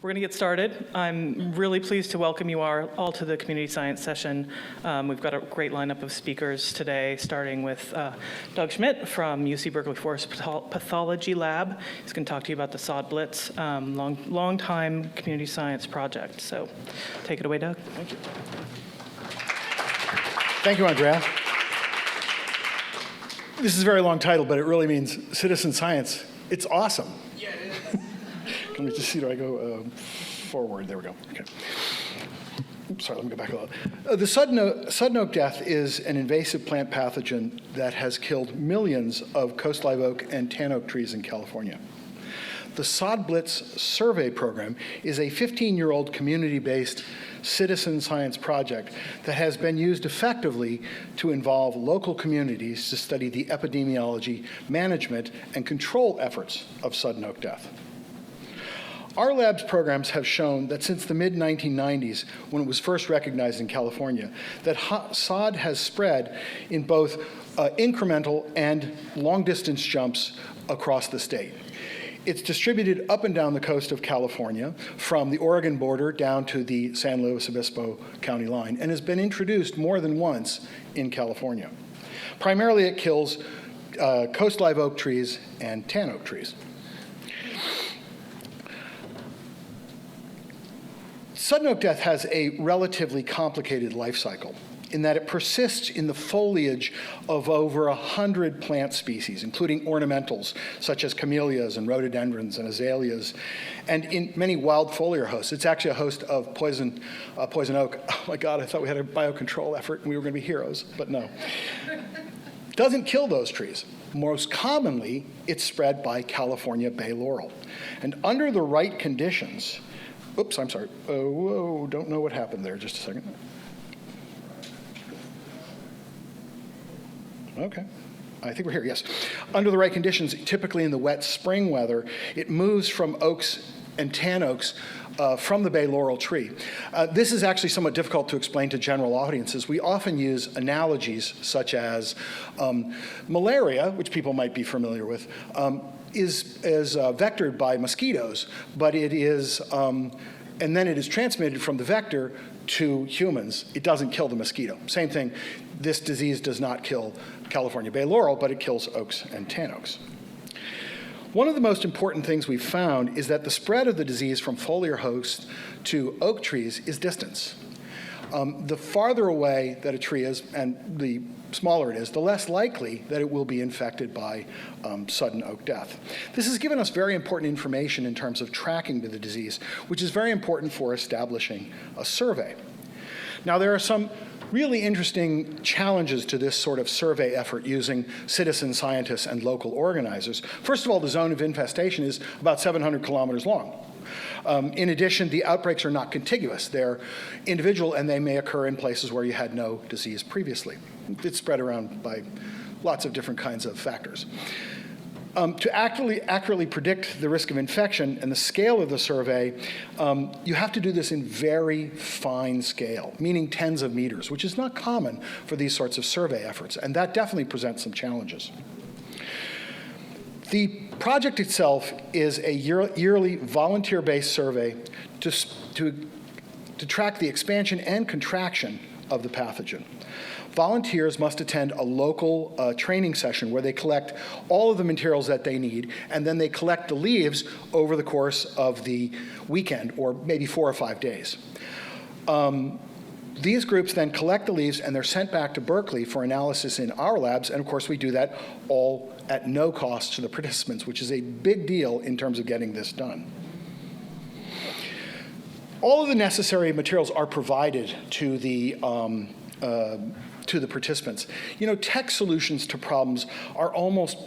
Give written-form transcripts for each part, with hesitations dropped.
We're going to get started. I'm really pleased to welcome you all to the community science session. We've got a great lineup of speakers today, starting with Doug Schmidt from UC Berkeley Forest Pathology Lab. He's going to talk to you about the sod blitz, long-time community science project. So take it away, Doug. Thank you. Thank you, Andrea. This is a very long title, but it really means citizen science. It's awesome. Yeah, it is. Can we just see, do I go forward? There we go. Okay. Oops, sorry, let me go back a little. The Sudden Oak Death is an invasive plant pathogen that has killed millions of coast live oak and tan oak trees in California. The Sod Blitz Survey Program is a 15-year-old community-based citizen science project that has been used effectively to involve local communities to study the epidemiology, management, and control efforts of sudden oak death. Our lab's programs have shown that since the mid-1990s, when it was first recognized in California, that sod has spread in both incremental and long-distance jumps across the state. It's distributed up and down the coast of California, from the Oregon border down to the San Luis Obispo County line, and has been introduced more than once in California. Primarily, it kills coast live oak trees and tan oak trees. Sudden oak death has a relatively complicated life cycle in that it persists in the foliage of over 100 plant species, including ornamentals such as camellias and rhododendrons and azaleas, and in many wild foliar hosts. It's actually a host of poison oak. Oh my God, I thought we had a biocontrol effort and we were going to be heroes, but no. Doesn't kill those trees. Most commonly, it's spread by California bay laurel. And under the right conditions, oops, I'm sorry. Whoa, don't know what happened there. Just a second. Okay. I think we're here, yes. Under the right conditions, typically in the wet spring weather, it moves from oaks and tan oaks from the bay laurel tree. This is actually somewhat difficult to explain to general audiences. We often use analogies such as malaria, which people might be familiar with, is vectored by mosquitoes, but it is, and then it is transmitted from the vector to humans. It doesn't kill the mosquito. Same thing, this disease does not kill California bay laurel, but it kills oaks and tan oaks. One of the most important things we've found is that the spread of the disease from foliar hosts to oak trees is distance. The farther away that a tree is, and the smaller it is, the less likely that it will be infected by sudden oak death. This has given us very important information in terms of tracking the disease, which is very important for establishing a survey. Now, there are some really interesting challenges to this sort of survey effort using citizen scientists and local organizers. First of all, the zone of infestation is about 700 kilometers long. In addition, the outbreaks are not contiguous. They're individual, and they may occur in places where you had no disease previously. It's spread around by lots of different kinds of factors. To accurately predict the risk of infection and the scale of the survey, you have to do this in very fine scale, meaning tens of meters, which is not common for these sorts of survey efforts, and that definitely presents some challenges. The project itself is a yearly volunteer-based survey to track the expansion and contraction of the pathogen. Volunteers must attend a local training session where they collect all of the materials that they need, and then they collect the leaves over the course of the weekend, or maybe 4 or 5 days. These groups then collect the leaves, and they're sent back to Berkeley for analysis in our labs, and of course we do that all at no cost to the participants, which is a big deal in terms of getting this done. All of the necessary materials are provided to the participants. You know, tech solutions to problems are almost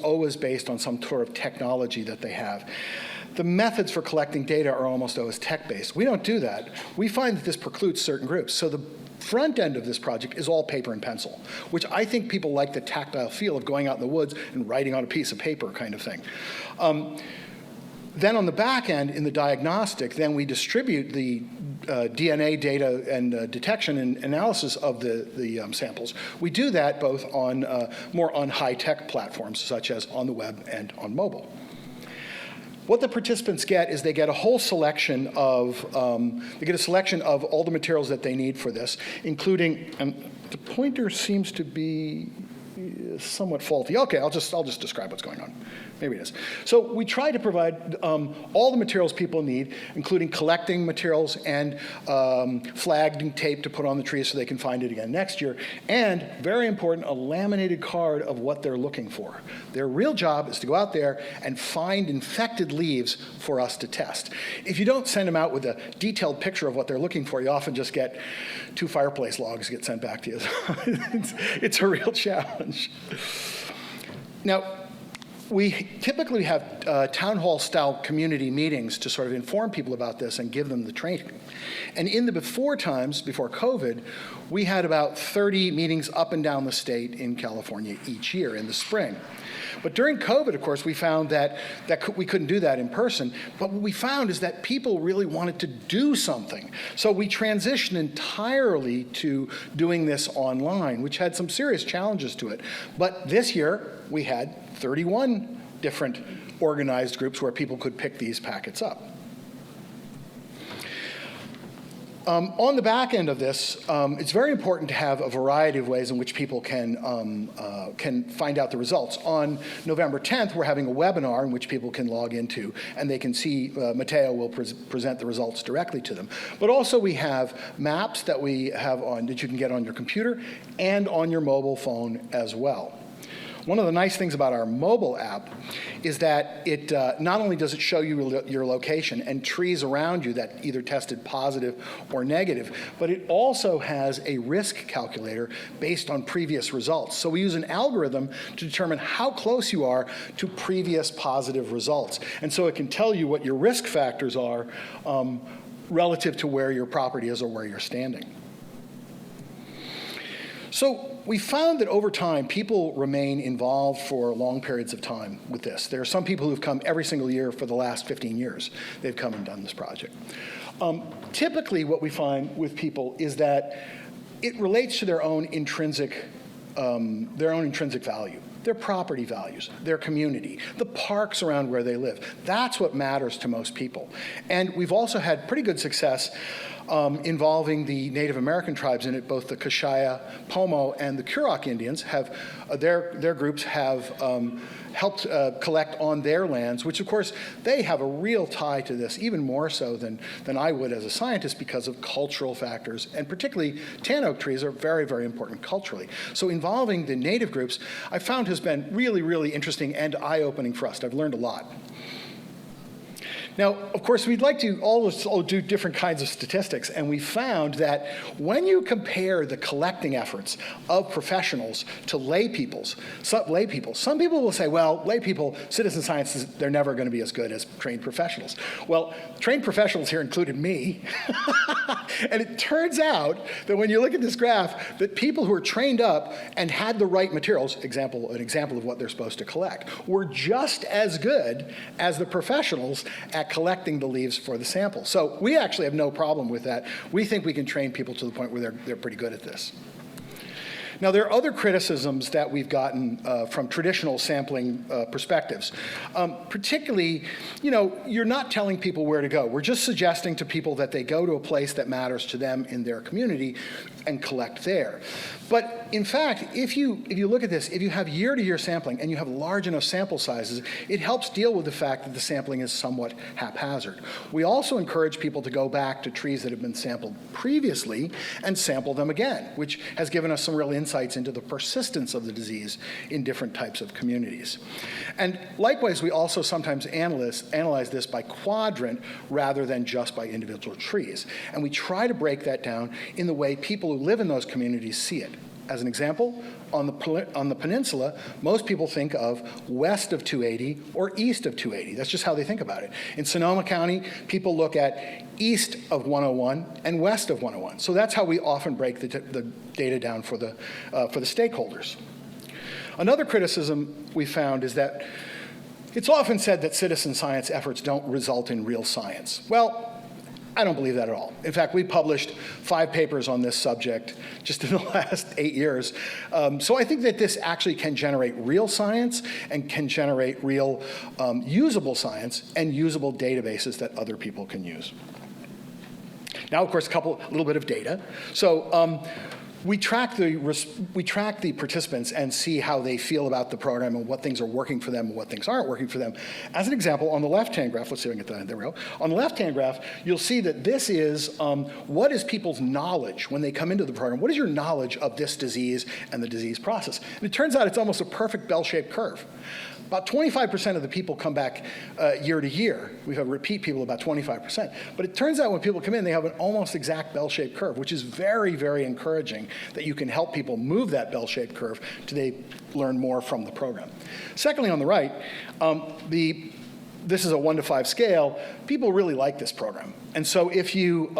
always based on some sort of technology that they have. The methods for collecting data are almost always tech-based. We don't do that. We find that this precludes certain groups. So the front end of this project is all paper and pencil, which I think people like the tactile feel of going out in the woods and writing on a piece of paper kind of thing. Then on the back end, in the diagnostic, then we distribute the DNA data and detection and analysis of the samples. We do that both on more on high-tech platforms, such as on the web and on mobile. what the participants get is they get a whole selection of, all the materials that they need for this, including, and the pointer seems to be somewhat faulty. Okay, I'll just describe what's going on. Maybe it is. So we try to provide all the materials people need, including collecting materials and flagging tape to put on the trees so they can find it again next year, and, very important, a laminated card of what they're looking for. Their real job is to go out there and find infected leaves for us to test. If you don't send them out with a detailed picture of what they're looking for, you often just get 2 fireplace logs get sent back to you. It's a real challenge. Now, we typically have town hall-style community meetings to sort of inform people about this and give them the training. And in the before times, before COVID, we had about 30 meetings up and down the state in California each year in the spring. But during COVID, of course, we found that we couldn't do that in person. But what we found is that people really wanted to do something. So we transitioned entirely to doing this online, which had some serious challenges to it. But this year, we had 31 different organized groups where people could pick these packets up. On the back end of this, it's very important to have a variety of ways in which people can find out the results. On November 10th, we're having a webinar in which people can log into, and they can see, Matteo will present the results directly to them. But also we have maps that that you can get on your computer and on your mobile phone as well. One of the nice things about our mobile app is that it not only does it show you your location and trees around you that either tested positive or negative, but it also has a risk calculator based on previous results. So we use an algorithm to determine how close you are to previous positive results. And so it can tell you what your risk factors are relative to where your property is or where you're standing. So we found that over time, people remain involved for long periods of time with this. There are some people who've come every single year for the last 15 years. They've come and done this project. Typically, what we find with people is that it relates to their own intrinsic value. Their property values, their community, the parks around where they live. That's what matters to most people. And we've also had pretty good success involving the Native American tribes in it. Both the Kashaya, Pomo, and the Kurok Indians have, their groups have helped collect on their lands, which of course they have a real tie to this, even more so than I would as a scientist because of cultural factors, and particularly tan oak trees are very, very important culturally. So involving the native groups I found has been really, really interesting and eye-opening for us. I've learned a lot. Now, of course, we'd like to always do different kinds of statistics, and we found that when you compare the collecting efforts of professionals to lay people, some people will say, well, lay people, citizen science, they're never going to be as good as trained professionals. Well, trained professionals here included me, and it turns out that when you look at this graph, that people who are trained up and had the right materials, an example of what they're supposed to collect, were just as good as the professionals at collecting the leaves for the sample. So we actually have no problem with that. We think we can train people to the point where they're pretty good at this. Now, there are other criticisms that we've gotten from traditional sampling perspectives. Particularly, you're not telling people where to go. We're just suggesting to people that they go to a place that matters to them in their community and collect there. But in fact, if you look at this, if you have year-to-year sampling and you have large enough sample sizes, it helps deal with the fact that the sampling is somewhat haphazard. We also encourage people to go back to trees that have been sampled previously and sample them again, which has given us some real insights into the persistence of the disease in different types of communities. And likewise, we also sometimes analyze this by quadrant rather than just by individual trees. And we try to break that down in the way people who live in those communities see it. As an example, on the peninsula, most people think of west of 280 or east of 280. That's just how they think about it. In Sonoma County, people look at east of 101 and west of 101. So that's how we often break the data down for the stakeholders. Another criticism we found is that it's often said that citizen science efforts don't result in real science. Well, I don't believe that at all. In fact, we published 5 papers on this subject just in the last 8 years. So I think that this actually can generate real science and can generate real usable science and usable databases that other people can use. Now, of course, a little bit of data. So we track the participants and see how they feel about the program and what things are working for them and what things aren't working for them. As an example, on the left-hand graph, let's see if I can get that, there we go. On the left-hand graph, you'll see that this is what is people's knowledge when they come into the program. What is your knowledge of this disease and the disease process? And it turns out it's almost a perfect bell-shaped curve. About 25% of the people come back year to year. We have repeat people about 25%. But it turns out when people come in, they have an almost exact bell-shaped curve, which is very, very encouraging that you can help people move that bell-shaped curve till they learn more from the program. Secondly, on the right, this is a 1 to 5 scale. People really like this program. And so if you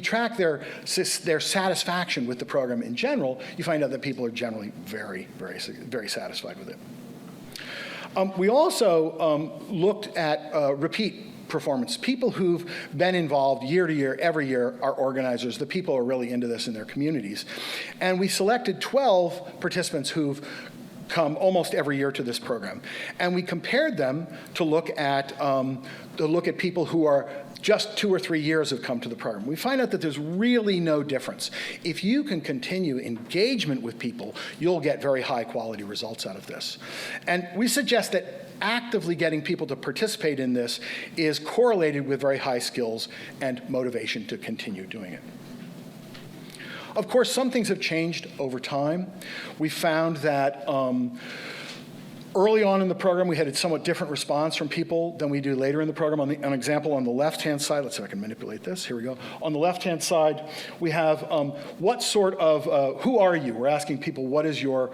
track their satisfaction with the program in general, you find out that people are generally very, very, very satisfied with it. We also looked at repeat performance. People who've been involved year to year, every year, are organizers. The people are really into this in their communities. And we selected 12 participants who've come almost every year to this program. And we compared them to look at people who are just 2 or 3 years have come to the program. We find out that there's really no difference. If you can continue engagement with people, you'll get very high quality results out of this. And we suggest that actively getting people to participate in this is correlated with very high skills and motivation to continue doing it. Of course, some things have changed over time. We found that early on in the program, we had a somewhat different response from people than we do later in the program. An example on the left-hand side, let's see if I can manipulate this. Here we go. On the left-hand side, we have what sort of, who are you? We're asking people, what is your,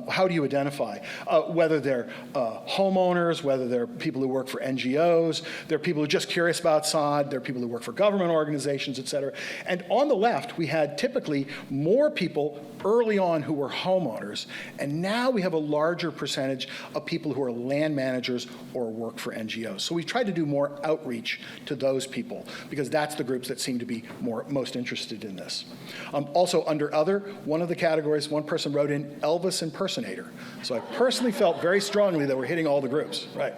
how do you identify? Whether they're homeowners, whether they're people who work for NGOs, they're people who are just curious about sod, they're people who work for government organizations, et cetera. And on the left, we had typically more people early on who were homeowners, and now we have a larger percentage of people who are land managers or work for NGOs. So we've tried to do more outreach to those people because that's the groups that seem to be most interested in this. Also under other, one of the categories, one person wrote in Elvis impersonator. So I personally felt very strongly that we're hitting all the groups, right?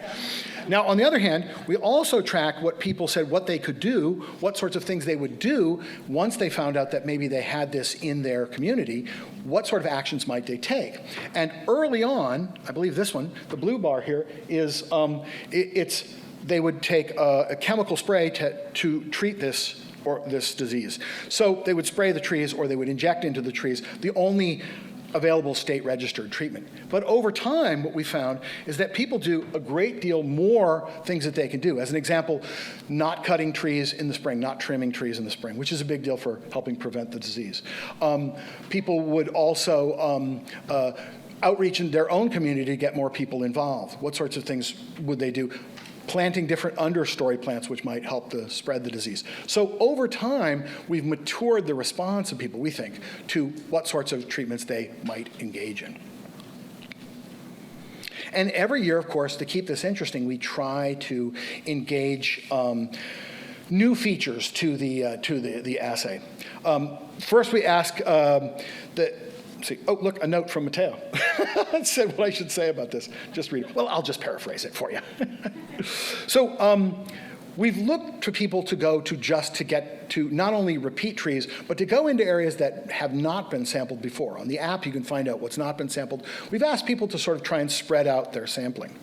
Now, on the other hand, we also track what people said, what they could do, what sorts of things they would do once they found out that maybe they had this in their community, what sort of actions might they take. And early on, I believe this one, the blue bar here, is they would take a chemical spray to treat this disease. So they would spray the trees or they would inject into the trees the only available state-registered treatment. But over time, what we found is that people do a great deal more things that they can do. As an example, not cutting trees in the spring, not trimming trees in the spring, which is a big deal for helping prevent the disease. People would also outreach in their own community to get more people involved. What sorts of things would they do? Planting different understory plants which might help to spread the disease. So over time, we've matured the response of people, we think, to what sorts of treatments they might engage in. And every year, of course, to keep this interesting, we try to engage new features to the assay. First, we ask see, oh, look, a note from Matteo. It said what I should say about this. Just read it. Well, I'll just paraphrase it for you. So we've looked to people to go to just to get to not only repeat trees, but to go into areas that have not been sampled before. On the app, you can find out what's not been sampled. We've asked people to sort of try and spread out their sampling.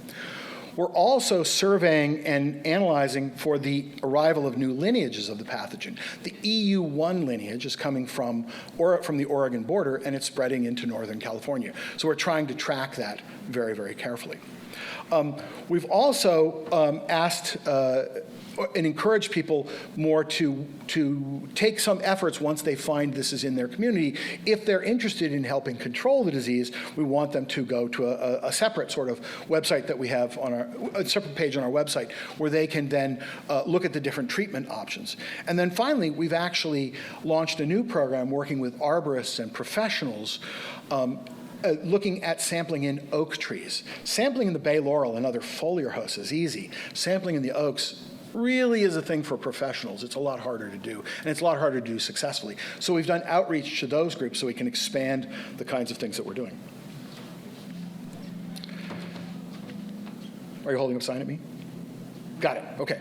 We're also surveying and analyzing for the arrival of new lineages of the pathogen. The EU1 lineage is coming from the Oregon border, and it's spreading into Northern California. So we're trying to track that very, very carefully. We've also asked and encourage people more to take some efforts once they find this is in their community. If they're interested in helping control the disease, we want them to go to a separate sort of website that we have on a separate page on our website where they can then look at the different treatment options. And then finally, we've actually launched a new program working with arborists and professionals looking at sampling in oak trees. Sampling in the bay laurel and other foliar hosts is easy. Sampling in the oaks really is a thing for professionals. It's a lot harder to do, and it's a lot harder to do successfully. So we've done outreach to those groups so we can expand the kinds of things that we're doing. Are you holding up a sign at me? Got it, okay.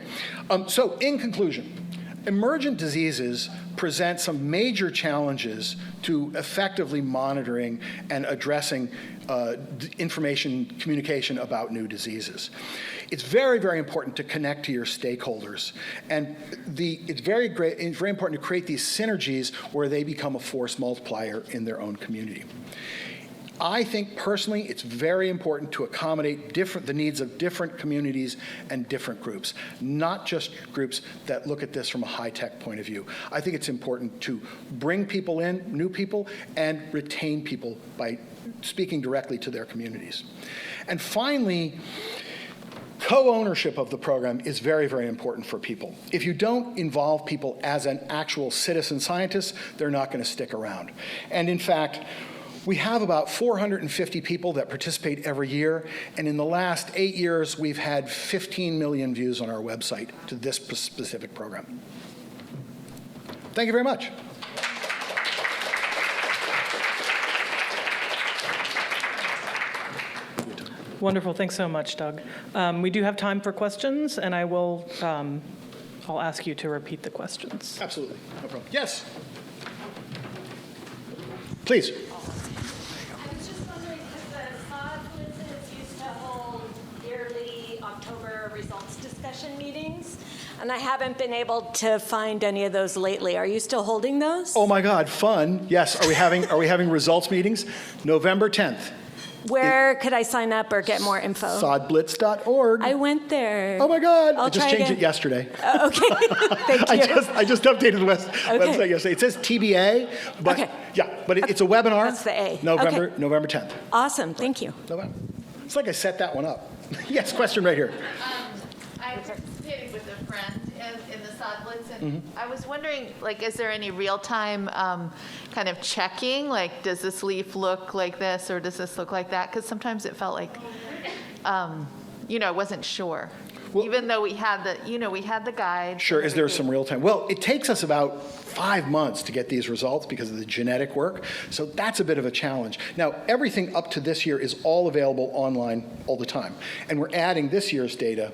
So in conclusion, emergent diseases present some major challenges to effectively monitoring and addressing information communication about new diseases. It's very, very important to connect to your stakeholders, and it's very important to create these synergies where they become a force multiplier in their own community. I think personally it's very important to accommodate the needs of different communities and different groups, not just groups that look at this from a high-tech point of view. I think it's important to bring people in, new people, and retain people by speaking directly to their communities. And finally, co-ownership of the program is very, very important for people. If you don't involve people as an actual citizen scientist, they're not going to stick around. And in fact, we have about 450 people that participate every year, and in the last 8 years, we've had 15 million views on our website to this specific program. Thank you very much. Wonderful. Thanks so much, Doug. We do have time for questions, and I'll ask you to repeat the questions. Absolutely. No problem. Yes? Please. I was just wondering, because the sod blitzes used to hold yearly October results discussion meetings, and I haven't been able to find any of those lately. Are you still holding those? Oh my God, fun. Yes. Are we having results meetings? November 10th. Where could I sign up or get more info? Sodblitz.org. I went there. Oh my God. I'll I just try changed again. it yesterday. Okay, thank you. I just updated the website yesterday. It says TBA, but Okay. yeah, but it's a webinar. That's the A. November Okay. November 10th. Awesome, thank you. November. It's like I set that one up. Yes, question right here. I participated with a friend in the sod blitz, and I was wondering, like, is there any real-time kind of checking? Like, does this leaf look like this, or does this look like that? Because sometimes it felt like, I wasn't sure. Well, even though we had the guide. Sure, is there some real time? Well, it takes us about 5 months to get these results because of the genetic work, so that's a bit of a challenge. Now, everything up to this year is all available online all the time, and we're adding this year's data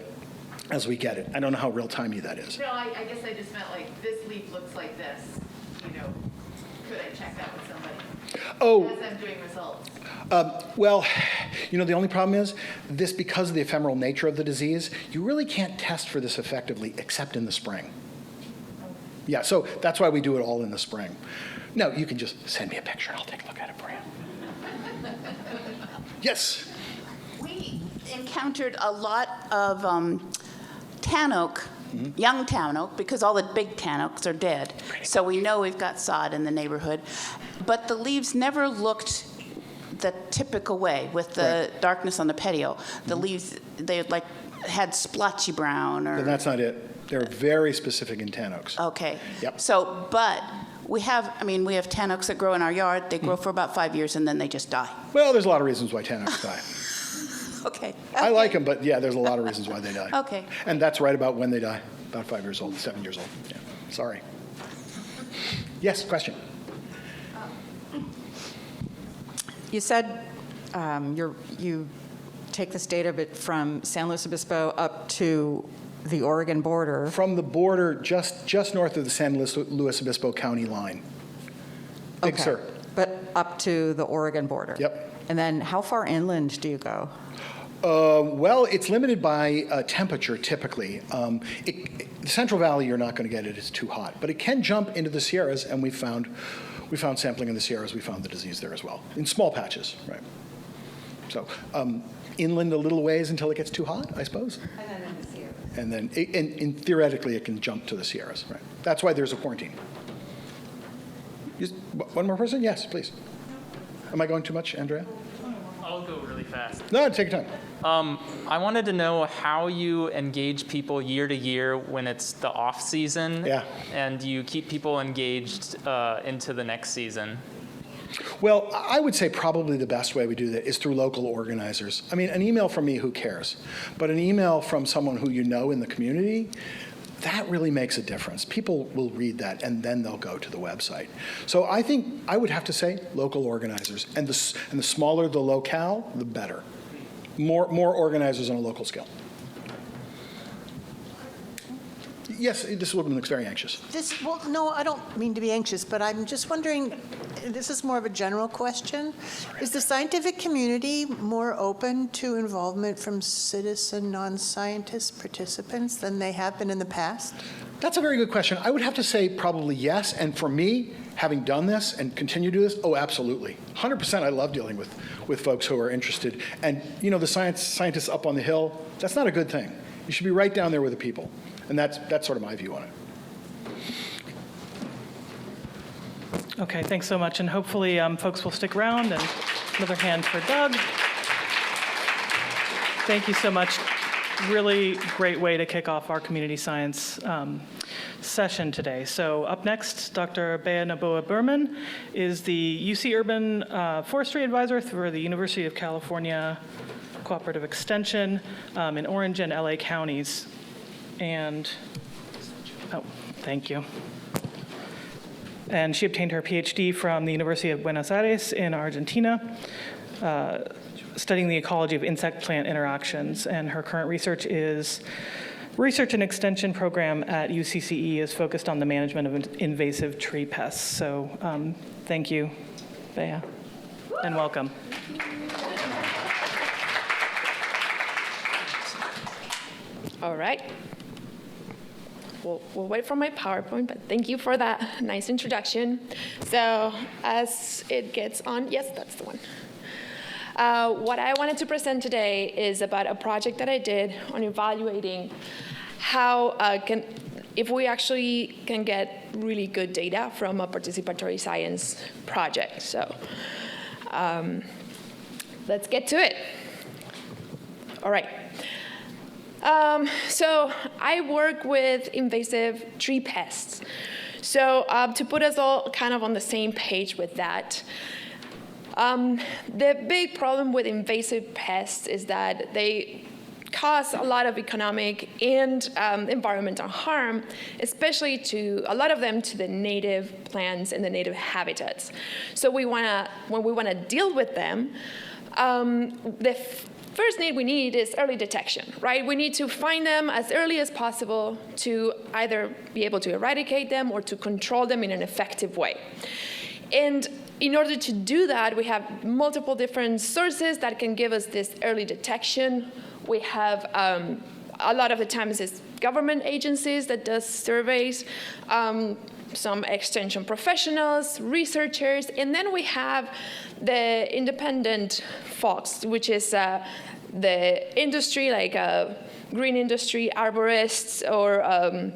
as we get it. I don't know how real-timey that is. No, I guess I just meant, like, this leaf looks like this, could I check that with somebody? Oh. As I'm doing results. Well, the only problem is this, because of the ephemeral nature of the disease, you really can't test for this effectively except in the spring. Yeah, so that's why we do it all in the spring. No, you can just send me a picture and I'll take a look at it for you. Yes? We encountered a lot of tan oak, young tan oak, because all the big tan oaks are dead. So we know we've got sod in the neighborhood. But the leaves never looked the typical way with the darkness on the petiole. The leaves, they had splotchy brown or... And that's not it. They're very specific in tan oaks. Okay. Yep. So, but we have tan oaks that grow in our yard. They grow for about 5 years and then they just die. Well, there's a lot of reasons why tan oaks die. Okay. I like them, but yeah, there's a lot of reasons why they die. Okay. And that's right about when they die, about 5 years old, 7 years old. Yeah. Sorry. Yes, question. You said you take this data bit from San Luis Obispo up to the Oregon border. From the border just north of the San Luis Obispo County line. Big Okay. Sur. But up to the Oregon border. Yep. And then how far inland do you go? Well, it's limited by temperature, typically. The Central Valley, you're not going to get it. It's too hot. But it can jump into the Sierras, and we found sampling in the Sierras. We found the disease there as well, in small patches, right? So inland a little ways until it gets too hot, I suppose. And then in the Sierras. And then, and theoretically, it can jump to the Sierras, right? That's why there's a quarantine. One more person? Yes, please. Am I going too much, Andrea? I'll go really fast. No, take your time. I wanted to know how you engage people year to year when it's the off season. Yeah. And you keep people engaged into the next season. Well, I would say probably the best way we do that is through local organizers. I mean, an email from me, who cares? But an email from someone who you know in the community, that really makes a difference. People will read that, and then they'll go to the website. So I think I would have to say local organizers. And the smaller the locale, the better. More organizers on a local scale. Yes, this woman looks very anxious. Well, no, I don't mean to be anxious, but I'm just wondering, this is more of a general question. Is the scientific community more open to involvement from citizen, non-scientist participants than they have been in the past? That's a very good question. I would have to say probably yes. And for me, having done this and continue to do this, oh, absolutely. 100% I love dealing with folks who are interested. And, you know, the scientists up on the hill, that's not a good thing. You should be right down there with the people. And that's sort of my view on it. Okay, thanks so much. And hopefully folks will stick around. And another hand for Doug. Thank you so much. Really great way to kick off our community science session today. So up next, Dr. Beatriz Nobua-Behrmann is the UC Urban Forestry Advisor for the University of California Cooperative Extension in Orange and LA counties. And, oh, thank you. And she obtained her PhD from the University of Buenos Aires in Argentina, studying the ecology of insect-plant interactions. And her current research and extension program at UCCE is focused on the management of invasive tree pests. So thank you, Bea, and welcome. All right. We'll wait for my PowerPoint, but thank you for that nice introduction. So as it gets on, yes, that's the one. What I wanted to present today is about a project that I did on evaluating how if we actually can get really good data from a participatory science project. So let's get to it. All right. So I work with invasive tree pests. So to put us all kind of on the same page with that, the big problem with invasive pests is that they cause a lot of economic and environmental harm, especially to a lot of them to the native plants and the native habitats. So when we want to deal with them, the first need we need is early detection, right? We need to find them as early as possible to either be able to eradicate them or to control them in an effective way. And in order to do that, we have multiple different sources that can give us this early detection. We have a lot of the times it's government agencies that does surveys, some extension professionals, researchers, and then we have the independent folks, which is the industry, like green industry, arborists, or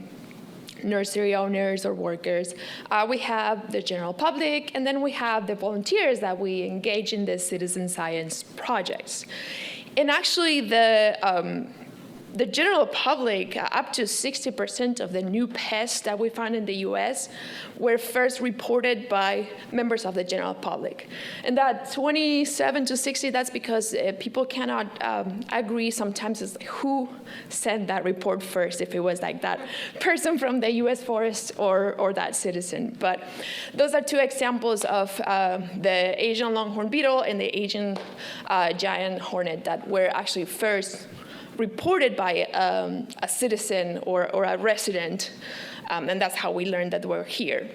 nursery owners or workers. We have the general public, and then we have the volunteers that we engage in the citizen science projects. And actually, the general public, up to 60% of the new pests that we found in the US were first reported by members of the general public. And that 27 to 60, that's because people cannot agree sometimes as who sent that report first, if it was like that person from the US Forest or that citizen. But those are two examples of the Asian longhorn beetle and the Asian giant hornet that were actually first reported by a citizen or a resident, and that's how we learned that we're here.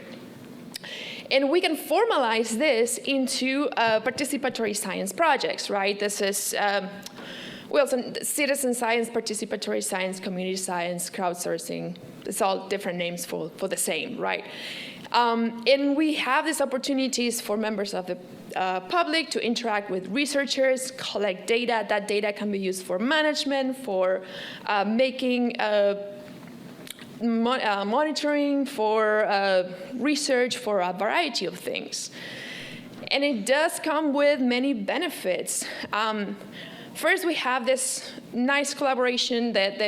And we can formalize this into participatory science projects, right? This is, citizen science, participatory science, community science, crowdsourcing. It's all different names for the same, right? And we have these opportunities for members of the public to interact with researchers, collect data. That data can be used for management, for making monitoring, for research, for a variety of things. And it does come with many benefits. First, we have this nice collaboration that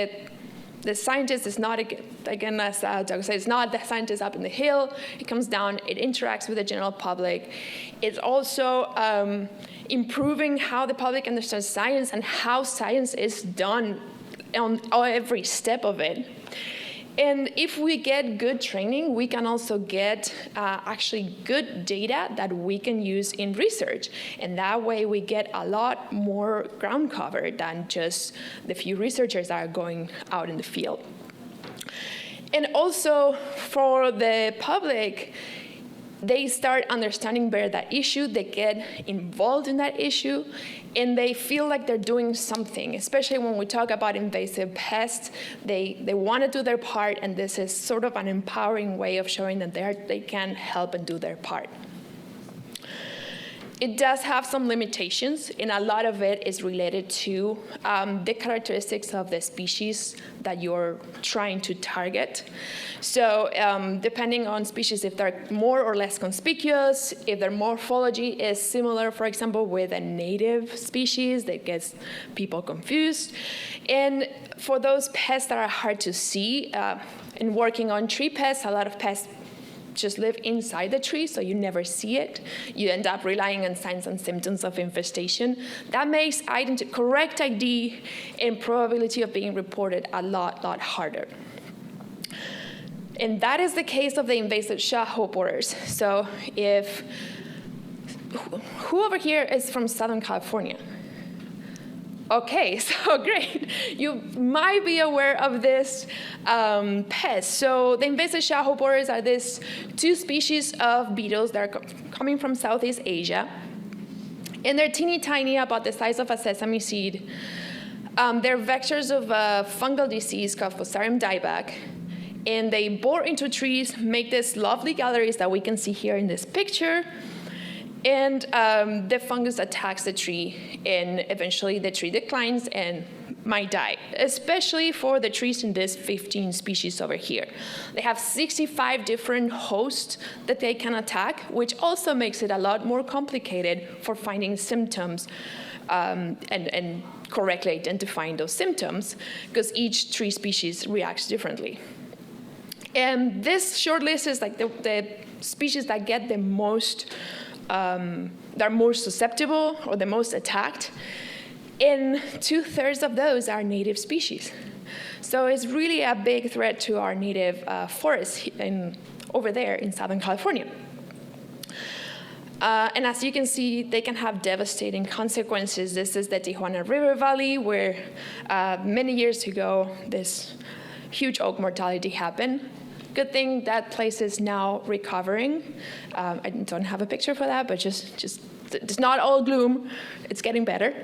the scientist is not, again, as Doug said, it's not the scientist up in the hill. It comes down, it interacts with the general public. It's also improving how the public understands science and how science is done on every step of it. And if we get good training, we can also get actually good data that we can use in research. And that way we get a lot more ground cover than just the few researchers that are going out in the field. And also for the public, they start understanding better that issue, they get involved in that issue, and they feel like they're doing something, especially when we talk about invasive pests. They want to do their part, and this is sort of an empowering way of showing that they can help and do their part. It does have some limitations, and a lot of it is related to the characteristics of the species that you're trying to target. So depending on species, if they're more or less conspicuous, if their morphology is similar, for example, with a native species, that gets people confused. And for those pests that are hard to see, in working on tree pests, a lot of pests just live inside the tree, so you never see it. You end up relying on signs and symptoms of infestation. That makes correct ID and probability of being reported a lot harder. And that is the case of the invasive shot-hole borers. So who over here is from Southern California? Okay, so great. You might be aware of this pest. So the invasive shot-hole borers are these two species of beetles that are coming from Southeast Asia. And they're teeny tiny, about the size of a sesame seed. They're vectors of a fungal disease called Fusarium dieback. And they bore into trees, make these lovely galleries that we can see here in this picture. And the fungus attacks the tree, and eventually the tree declines and might die, especially for the trees in this 15 species over here. They have 65 different hosts that they can attack, which also makes it a lot more complicated for finding symptoms and correctly identifying those symptoms, because each tree species reacts differently. And this short list is like the species that get the most they're more susceptible or the most attacked, and 2/3 of those are native species. So it's really a big threat to our native forests over there in Southern California. And as you can see, they can have devastating consequences. This is the Tijuana River Valley, where many years ago, this huge oak mortality happened. Good thing that place is now recovering. I don't have a picture for that, but just it's not all gloom. It's getting better.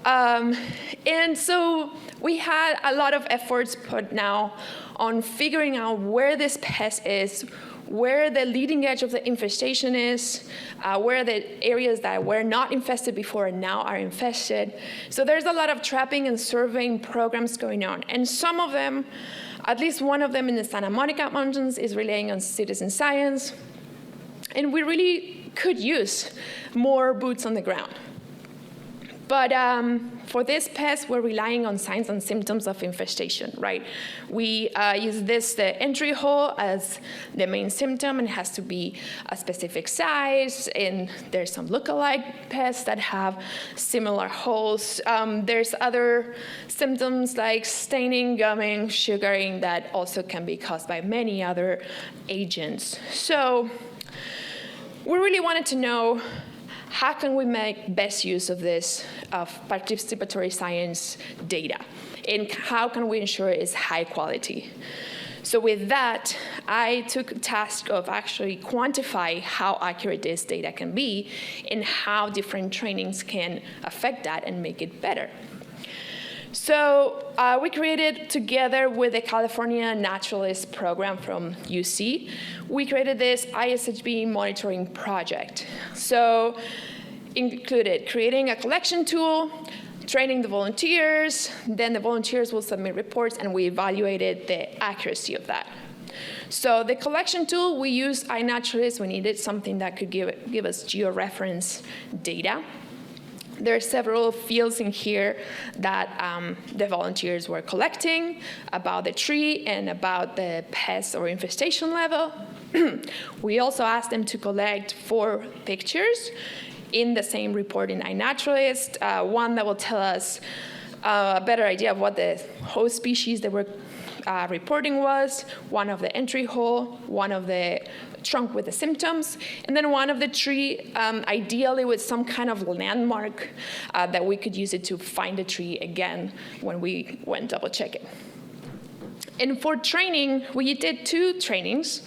And so we had a lot of efforts put now on figuring out where this pest is, where the leading edge of the infestation is, where the areas that were not infested before and now are infested. So there's a lot of trapping and surveying programs going on. And some of them, at least one of them in the Santa Monica Mountains, is relying on citizen science. And we really could use more boots on the ground. But for this pest, we're relying on signs and symptoms of infestation, right? We use the entry hole as the main symptom, and it has to be a specific size, and there's some lookalike pests that have similar holes. There's other symptoms like staining, gumming, sugaring that also can be caused by many other agents. So we really wanted to know, how can we make best use of this participatory science data? And how can we ensure it's high quality? So with that, I took a task of actually quantify how accurate this data can be and how different trainings can affect that and make it better. So we created, together with the California Naturalist program from UC, we created this ISHB monitoring project. So included creating a collection tool, training the volunteers, then the volunteers will submit reports, and we evaluated the accuracy of that. So the collection tool, we used iNaturalist. We needed something that could give us georeference data. There are several fields in here that the volunteers were collecting about the tree and about the pest or infestation level. We also asked them to collect 4 pictures in the same report in iNaturalist, one that will tell us a better idea of what the host species they were reporting was, one of the entry hole, one of the trunk with the symptoms, and then one of the tree, ideally with some kind of landmark that we could use it to find the tree again when we went double check it. And for training, we did 2 trainings.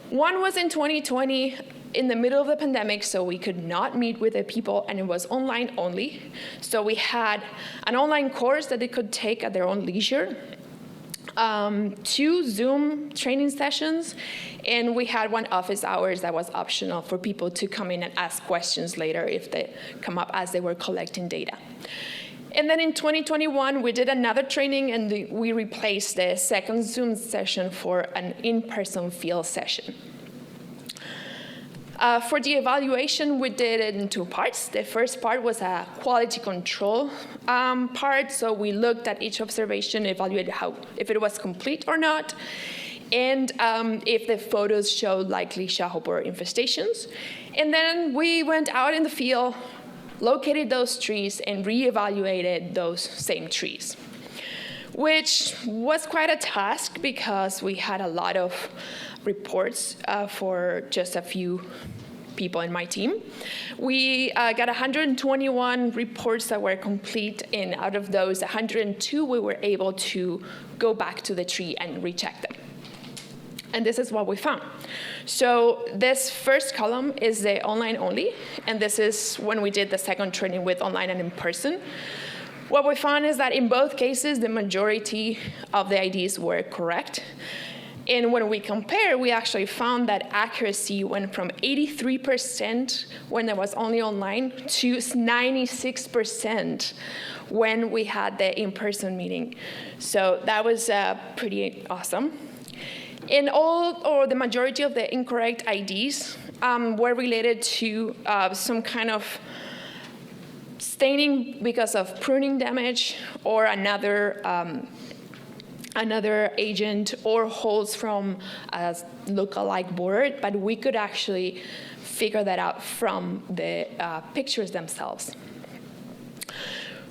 One was in 2020 in the middle of the pandemic, so we could not meet with the people, and it was online only. So we had an online course that they could take at their own leisure, 2 Zoom training sessions, and we had 1 office hours that was optional for people to come in and ask questions later if they come up as they were collecting data. And then in 2021, we did another training, and we replaced the second Zoom session for an in-person field session. For the evaluation, we did it in 2 parts. The first part was a quality control part. So we looked at each observation, evaluated if it was complete or not, and if the photos showed likely shellhopper infestations. And then we went out in the field, located those trees, and reevaluated those same trees, which was quite a task because we had a lot of reports for just a few people in my team. We got 121 reports that were complete, and out of those 102 we were able to go back to the tree and recheck them. And this is what we found. So this first column is the online only, and this is when we did the second training with online and in person. What we found is that in both cases, the majority of the IDs were correct. And when we compare, we actually found that accuracy went from 83% when it was only online to 96% when we had the in-person meeting. So that was pretty awesome. And all, or the majority of the incorrect IDs were related to some kind of staining because of pruning damage or another agent or holes from a look-alike board, but we could actually figure that out from the pictures themselves.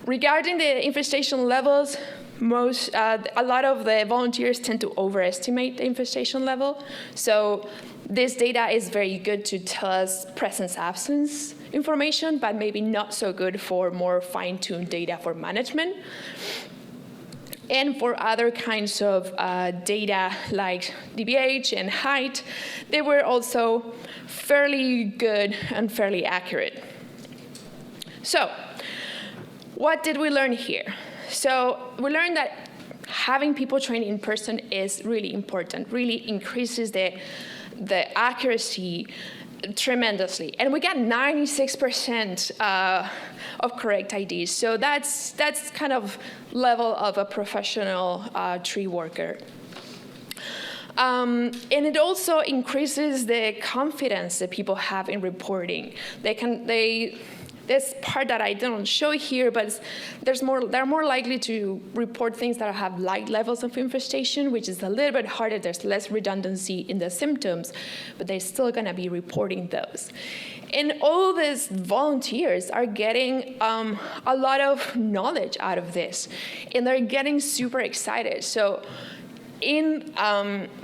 Regarding the infestation levels, a lot of the volunteers tend to overestimate the infestation level. So this data is very good to tell us presence-absence information, but maybe not so good for more fine-tuned data for management. And for other kinds of data like DBH and height, they were also fairly good and fairly accurate. So what did we learn here? So we learned that having people train in person is really important, really increases the accuracy tremendously. And we got 96% of correct IDs. So that's kind of level of a professional tree worker. And it also increases the confidence that people have in reporting. This part that I don't show here, but they're more likely to report things that have light levels of infestation, which is a little bit harder. There's less redundancy in the symptoms, but they're still going to be reporting those. And all these volunteers are getting a lot of knowledge out of this, and they're getting super excited. So in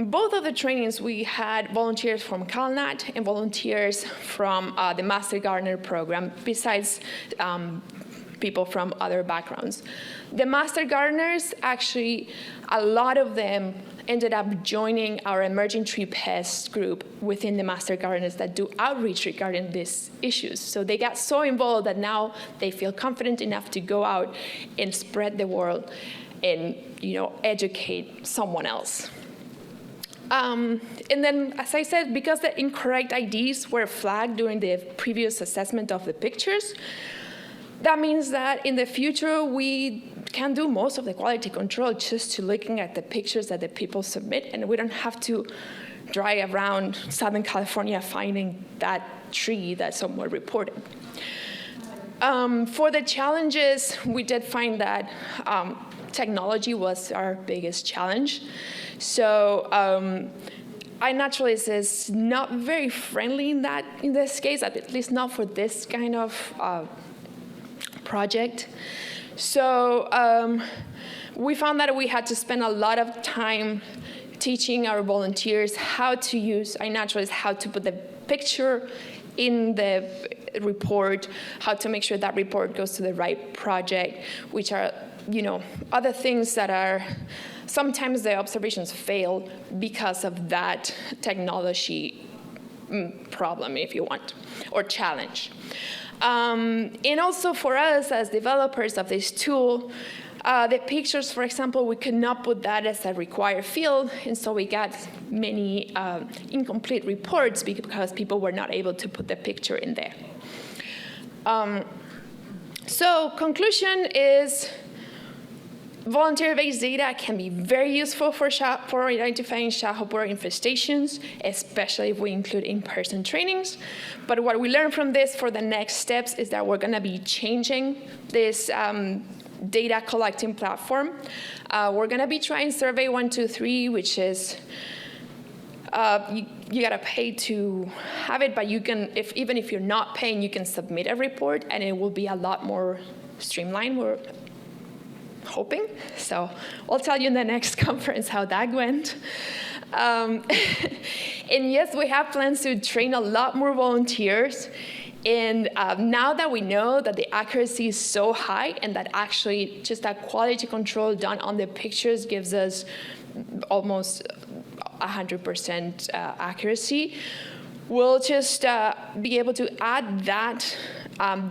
both of the trainings, we had volunteers from CalNat and volunteers from the Master Gardener program, besides people from other backgrounds. The Master Gardeners, actually, a lot of them ended up joining our Emerging Tree Pests group within the Master Gardeners that do outreach regarding these issues. So they got so involved that now they feel confident enough to go out and spread the word and educate someone else. And then, as I said, because the incorrect IDs were flagged during the previous assessment of the pictures, that means that in the future we can do most of the quality control just to looking at the pictures that the people submit, and we don't have to drive around Southern California finding that tree that someone reported. For the challenges, we did find that technology was our biggest challenge. So iNaturalist is not very friendly in this case, at least not for this kind of project. So we found that we had to spend a lot of time teaching our volunteers how to use iNaturalist, how to put the picture in the report, how to make sure that report goes to the right project, which are, other things that are, sometimes the observations fail because of that technology problem, if you want, or challenge. And also for us as developers of this tool, the pictures, for example, we could not put that as a required field, and so we got many incomplete reports because people were not able to put the picture in there. So conclusion is volunteer-based data can be very useful for identifying shadowborer infestations, especially if we include in-person trainings. But what we learned from this for the next steps is that we're going to be changing this data collecting platform. We're going to be trying Survey 123, which is you got to pay to have it, but you can, even if you're not paying, you can submit a report, and it will be a lot more streamlined. We're hoping. So I'll tell you in the next conference how that went. And yes, we have plans to train a lot more volunteers. And now that we know that the accuracy is so high and that actually just that quality control done on the pictures gives us almost 100% accuracy, we'll just be able to add that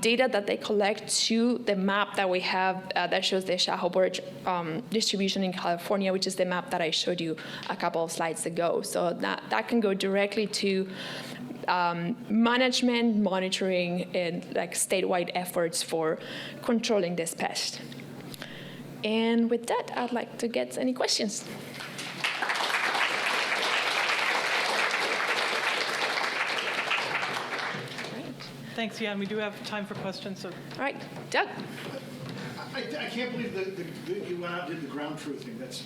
data that they collect to the map that we have that shows the shadowborer distribution in California, which is the map that I showed you a couple of slides ago. So that can go directly to management, monitoring, and like statewide efforts for controlling this pest. And with that, I'd like to get any questions. Thanks, yeah, and we do have time for questions. So. All right, Doug. I can't believe that you went out and did the ground truthing. That's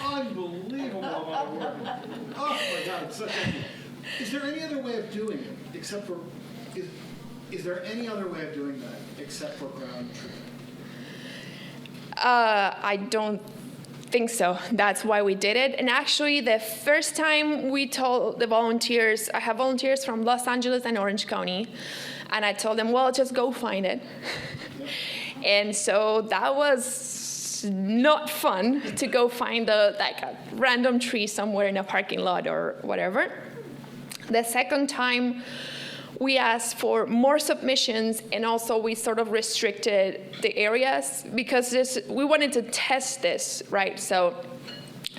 unbelievable amount of work. Oh my God, it's such a... Is there any other way of doing it except for... Is there any other way of doing that except for ground truthing? I don't think so. That's why we did it. And actually, the first time we told the volunteers, I have volunteers from Los Angeles and Orange County, and I told them, well, just go find it. And so that was not fun to go find a random tree somewhere in a parking lot or whatever. The second time, we asked for more submissions, and also we sort of restricted the areas because we wanted to test this, right? So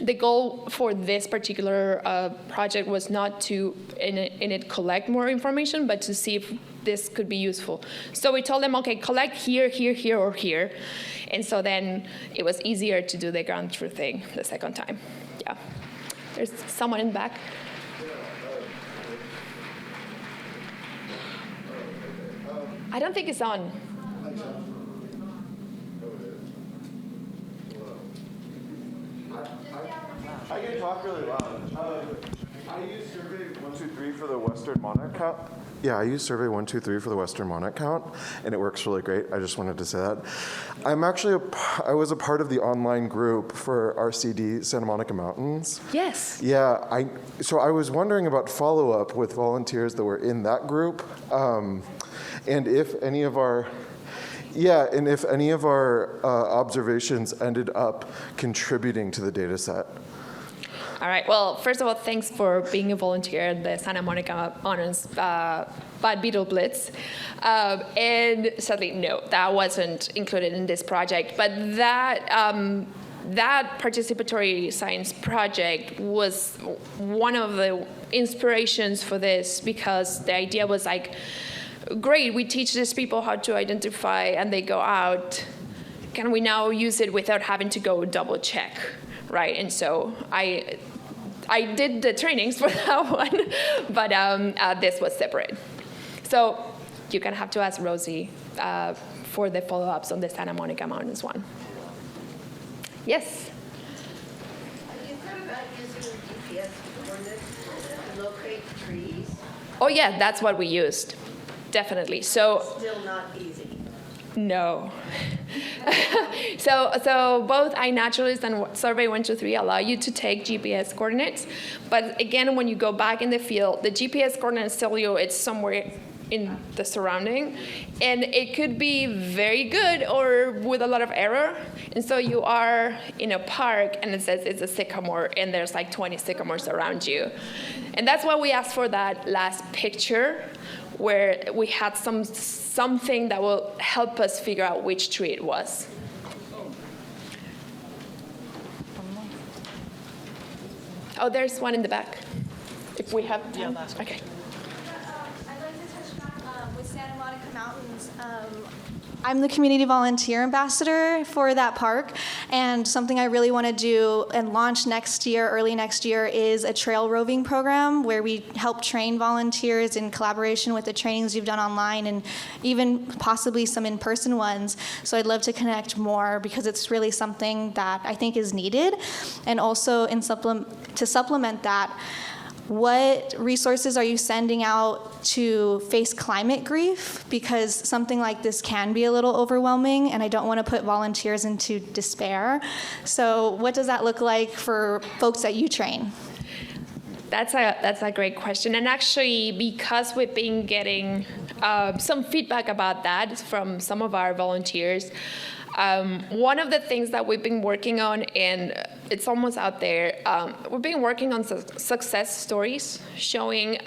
the goal for this particular project was not to in it collect more information, but to see if this could be useful. So we told them, okay, collect here, here, here, or here. And so then it was easier to do the ground truthing the second time. Yeah. There's someone in the back. I don't think it's on. I can talk really loud. I use Survey 123 for the Western monarch count. Yeah, I use Survey 123 for the Western monarch count, and it works really great. I just wanted to say that. I was a part of the online group for RCD Santa Monica Mountains. Yes. Yeah, so I was wondering about follow-up with volunteers that were in that group, and if any of our observations ended up contributing to the data set. All right. Well, first of all, thanks for being a volunteer at the Santa Monica Honors Bad Beetle Blitz. And sadly, no, that wasn't included in this project. But that participatory science project was one of the inspirations for this, because the idea was like, great, we teach these people how to identify and they go out. Can we now use it without having to go double check? Right, and so I did the trainings for that one, but this was separate. So you're going to have to ask Rosie for the follow-ups on the Santa Monica Mountains one. Yes? Have you thought about using GPS coordinates to locate trees? Oh, yeah, that's what we used. Definitely. So. Still not easy. No. So both iNaturalist and Survey 123 allow you to take GPS coordinates, but again, when you go back in the field, the GPS coordinates tell you it's somewhere in the surrounding, and it could be very good or with a lot of error. And so you are in a park and it says it's a sycamore and there's like 20 sycamores around you. And that's why we asked for that last picture where we had something that will help us figure out which tree it was. Oh, there's one in the back. If we have time. Yeah, last one. Okay. I'd like to touch back with Santa Monica Mountains. I'm the community volunteer ambassador for that park, and something I really want to do and launch next year, early next year, is a trail roving program where we help train volunteers in collaboration with the trainings you've done online and even possibly some in-person ones. So I'd love to connect more because it's really something that I think is needed. And also to supplement that, what resources are you sending out to face climate grief? Because something like this can be a little overwhelming, and I don't want to put volunteers into despair. So what does that look like for folks that you train? That's a great question. And actually, because we've been getting some feedback about that from some of our volunteers, one of the things that we've been working on, and it's almost out there, we've been working on success stories, showing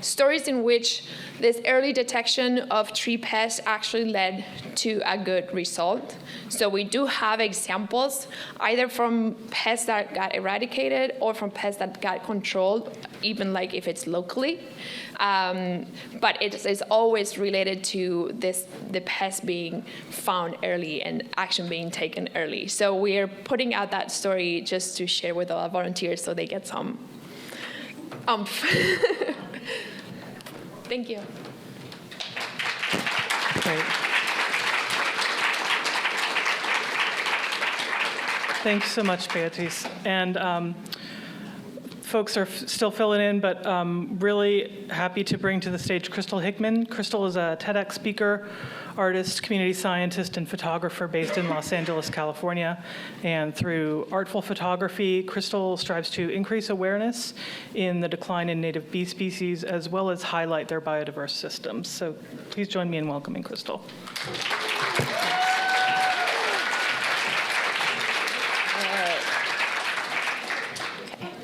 stories in which this early detection of tree pests actually led to a good result. So we do have examples, either from pests that got eradicated or from pests that got controlled, even like if it's locally. But it is always related to the pest being found early and action being taken early. So we are putting out that story just to share with all our volunteers so they get some oomph. Thank you. Great. Thanks so much, Beatriz. And folks are still filling in, but really happy to bring to the stage Krystle Hickman. Krystle is a TEDx speaker, artist, community scientist, and photographer based in Los Angeles, California. And through artful photography, Krystle strives to increase awareness in the decline in native bee species, as well as highlight their biodiverse systems. So please join me in welcoming Krystle.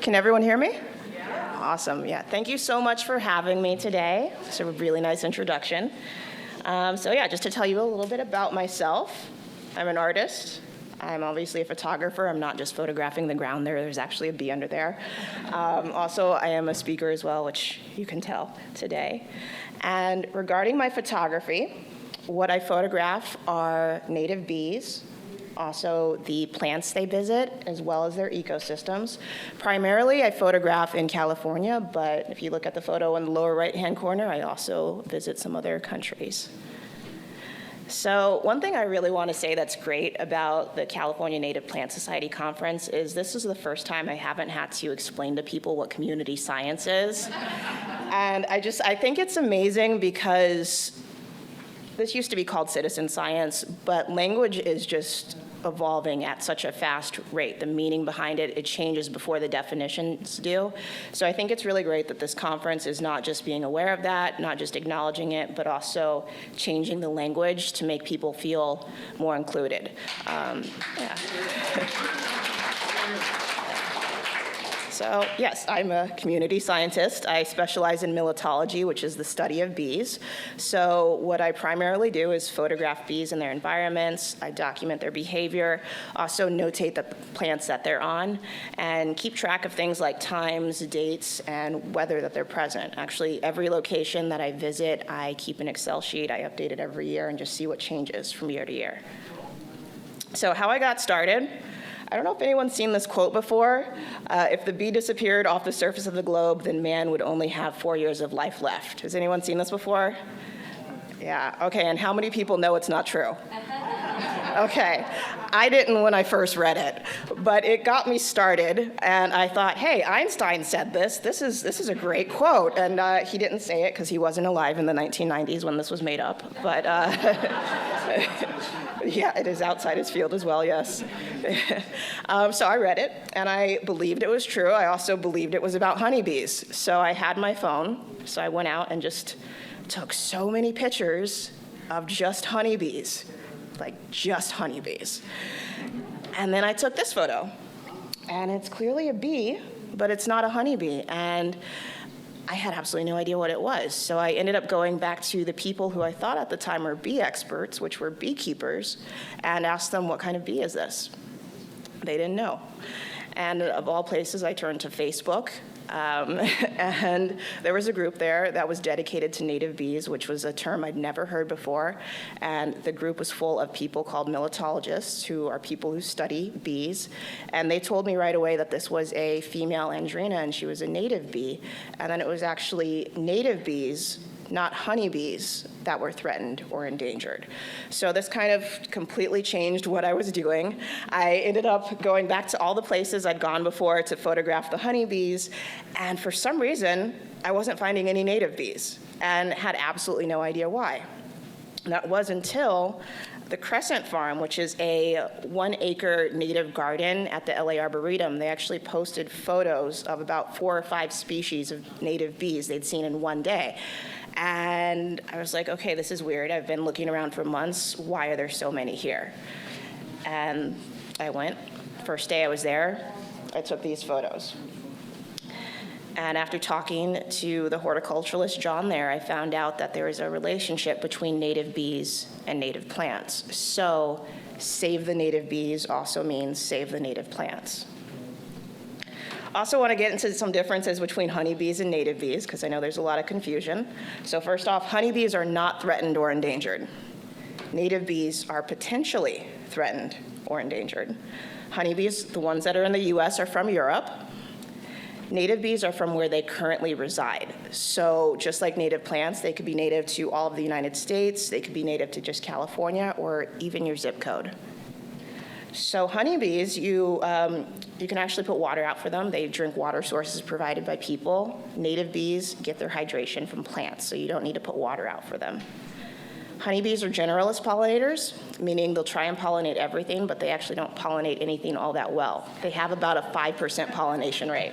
Can everyone hear me? Yeah. Awesome. Yeah. Thank you so much for having me today. It's a really nice introduction. Just to tell you a little bit about myself, I'm an artist. I'm obviously a photographer. I'm not just photographing the ground there. There's actually a bee under there. Also, I am a speaker as well, which you can tell today. And regarding my photography, what I photograph are native bees, also the plants they visit, as well as their ecosystems. Primarily, I photograph in California, but if you look at the photo in the lower right-hand corner, I also visit some other countries. So one thing I really want to say that's great about the California Native Plant Society Conference is this is the first time I haven't had to explain to people what community science is. And I think it's amazing because this used to be called citizen science, but language is just evolving at such a fast rate. The meaning behind it, it changes before the definitions do. So I think it's really great that this conference is not just being aware of that, not just acknowledging it, but also changing the language to make people feel more included. So yes, I'm a community scientist. I specialize in militology, which is the study of bees. So what I primarily do is photograph bees and their environments. I document their behavior, also notate the plants that they're on, and keep track of things like times, dates, and weather that they're present. Actually, every location that I visit, I keep an Excel sheet. I update it every year and just see what changes from year to year. So how I got started, I don't know if anyone's seen this quote before. If the bee disappeared off the surface of the globe, then man would only have 4 years of life left. Has anyone seen this before? Yeah, okay, and how many people know it's not true? Okay, I didn't when I first read it, but it got me started, and I thought, hey, Einstein said this. This is a great quote, and he didn't say it because he wasn't alive in the 1990s when this was made up, but yeah, it is outside his field as well, yes. So I read it, and I believed it was true. I also believed it was about honeybees. So I had my phone, so I went out and just took so many pictures of just honeybees, like just honeybees. And then I took this photo, and it's clearly a bee, but it's not a honeybee. And I had absolutely no idea what it was. So I ended up going back to the people who I thought at the time were bee experts, which were beekeepers, and asked them, what kind of bee is this? They didn't know. And of all places, I turned to Facebook. And there was a group there that was dedicated to native bees, which was a term I'd never heard before. And the group was full of people called militologists, who are people who study bees. And they told me right away that this was a female Andrea, and she was a native bee. And then it was actually native bees, not honeybees, that were threatened or endangered. So this kind of completely changed what I was doing. I ended up going back to all the places I'd gone before to photograph the honeybees, and for some reason, I wasn't finding any native bees, and had absolutely no idea why. And that was until the Crescent Farm, which is a 1-acre native garden at the LA Arboretum. They actually posted photos of about 4 or 5 species of native bees they'd seen in one day. And I was like, okay, this is weird. I've been looking around for months. Why are there so many here? And I went. First day I was there, I took these photos. And after talking to the horticulturalist John there, I found out that there is a relationship between native bees and native plants. So save the native bees also means save the native plants. Also want to get into some differences between honeybees and native bees, because I know there's a lot of confusion. So first off, honeybees are not threatened or endangered. Native bees are potentially threatened or endangered. Honeybees, the ones that are in the US, are from Europe. Native bees are from where they currently reside. So just like native plants, they could be native to all of the United States, they could be native to just California, or even your zip code. So honeybees, you can actually put water out for them. They drink water sources provided by people. Native bees get their hydration from plants, so you don't need to put water out for them. Honeybees are generalist pollinators, meaning they'll try and pollinate everything, but they actually don't pollinate anything all that well. They have about a 5% pollination rate.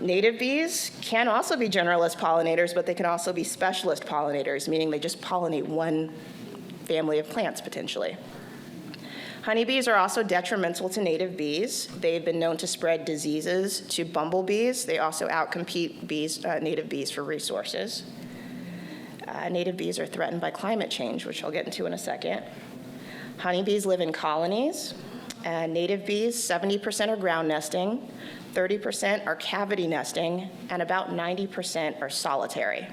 Native bees can also be generalist pollinators, but they can also be specialist pollinators, meaning they just pollinate one family of plants potentially. Honeybees are also detrimental to native bees. They've been known to spread diseases to bumblebees. They also outcompete native bees for resources. Native bees are threatened by climate change, which I'll get into in a second. Honeybees live in colonies. Native bees, 70% are ground nesting, 30% are cavity nesting, and about 90% are solitary.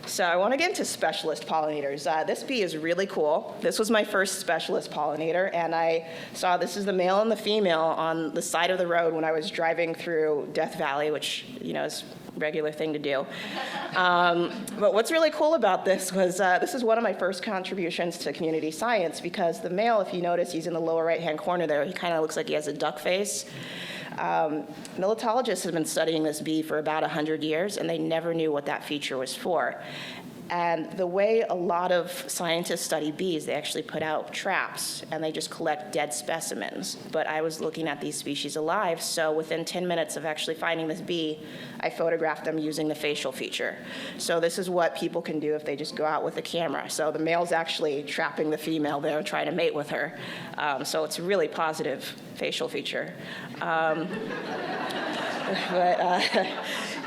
So I want to get into specialist pollinators. This bee is really cool. This was my first specialist pollinator, and I saw this is the male and the female on the side of the road when I was driving through Death Valley, which, you know, is a regular thing to do. But what's really cool about this was this is one of my first contributions to community science, because the male, if you notice, he's in the lower right-hand corner there. He kind of looks like he has a duck face. Militologists have been studying this bee for about 100 years, and they never knew what that feature was for. And the way a lot of scientists study bees, they actually put out traps, and they just collect dead specimens. But I was looking at these species alive, so within 10 minutes of actually finding this bee, I photographed them using the facial feature. So this is what people can do if they just go out with a camera. So the male's actually trapping the female there, trying to mate with her. So it's a really positive facial feature.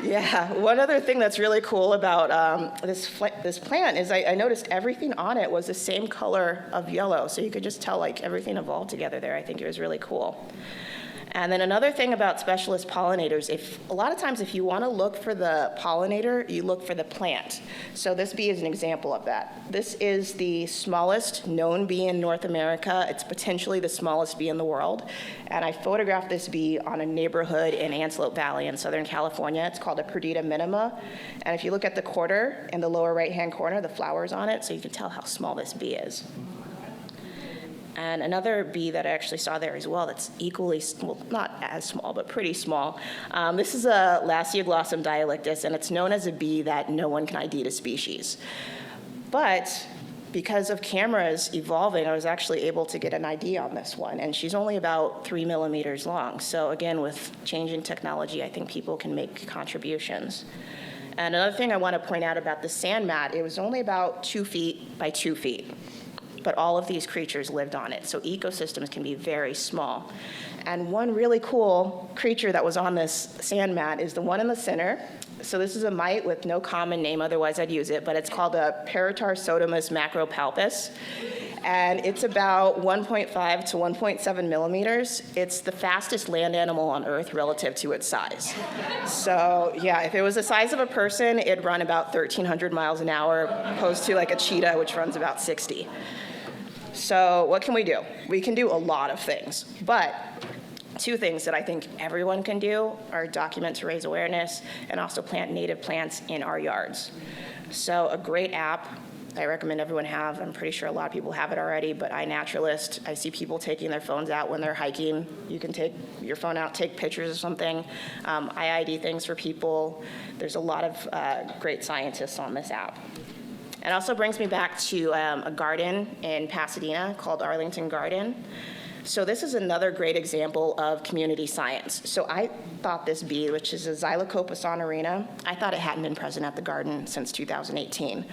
Yeah, one other thing that's really cool about this plant is I noticed everything on it was the same color of yellow, so you could just tell like everything evolved together there. I think it was really cool. And then another thing about specialist pollinators, a lot of times if you want to look for the pollinator, you look for the plant. So this bee is an example of that. This is the smallest known bee in North America. It's potentially the smallest bee in the world. And I photographed this bee on a neighborhood in Antelope Valley in Southern California. It's called a Perdita minima. And if you look at the quarter in the lower right-hand corner, the flowers on it, so you can tell how small this bee is. And another bee that I actually saw there as well that's equally, well, not as small, but pretty small. This is a Lasioglossum dialectus, and it's known as a bee that no one can ID the species. But because of cameras evolving, I was actually able to get an ID on this one, and she's only about 3 millimeters long. So again, with changing technology, I think people can make contributions. And another thing I want to point out about the sand mat, it was only about 2 feet by 2 feet. But all of these creatures lived on it. So ecosystems can be very small. And one really cool creature that was on this sand mat is the one in the center. So this is a mite with no common name, otherwise I'd use it, but it's called a Paratarsotomus macropalpus. And it's about 1.5 to 1.7 millimeters. It's the fastest land animal on Earth relative to its size. So yeah, if it was the size of a person, it'd run about 1,300 miles an hour, opposed to like a cheetah, which runs about 60. So what can we do? We can do a lot of things, but 2 things that I think everyone can do are document to raise awareness and also plant native plants in our yards. So a great app I recommend everyone have, I'm pretty sure a lot of people have it already, but iNaturalist, I see people taking their phones out when they're hiking. You can take your phone out, take pictures of something. I ID things for people. There's a lot of great scientists on this app. It also brings me back to a garden in Pasadena called Arlington Garden. So this is another great example of community science. So I thought this bee, which is a Xylocopa sonorina, I thought it hadn't been present at the garden since 2018.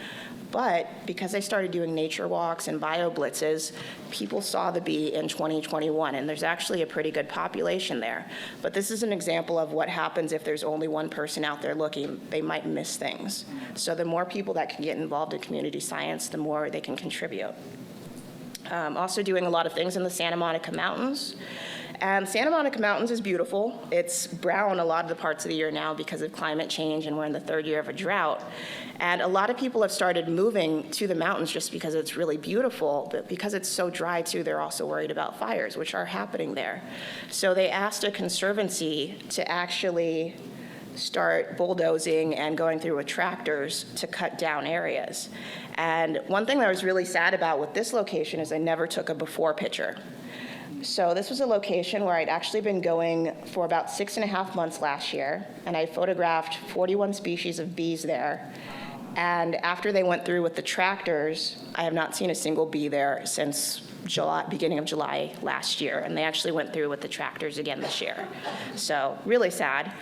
But because I started doing nature walks and bio blitzes, people saw the bee in 2021, and there's actually a pretty good population there. But this is an example of what happens if there's only one person out there looking. They might miss things. So the more people that can get involved in community science, the more they can contribute. Also doing a lot of things in the Santa Monica Mountains. And Santa Monica Mountains is beautiful. It's brown a lot of the parts of the year now because of climate change, and we're in the 3rd year of a drought. And a lot of people have started moving to the mountains just because it's really beautiful, but because it's so dry too, they're also worried about fires, which are happening there. So they asked a conservancy to actually start bulldozing and going through with tractors to cut down areas. And one thing that I was really sad about with this location is I never took a before picture. So this was a location where I'd actually been going for about 6.5 months last year, and I photographed 41 species of bees there. And after they went through with the tractors, I have not seen a single bee there since beginning of July last year, and they actually went through with the tractors again this year. So really sad.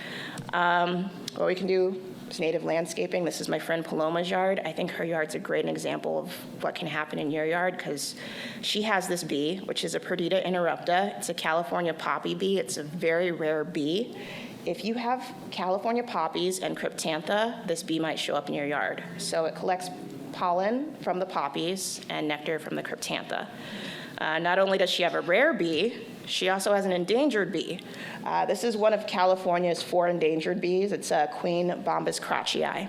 What we can do is native landscaping. This is my friend Paloma's yard. I think her yard's a great example of what can happen in your yard, because she has this bee, which is a Perdita interrupta. It's a California poppy bee. It's a very rare bee. If you have California poppies and cryptantha, this bee might show up in your yard. So it collects pollen from the poppies and nectar from the cryptantha. Not only does she have a rare bee, she also has an endangered bee. This is one of California's 4 endangered bees. It's Queen Bombus crotchii.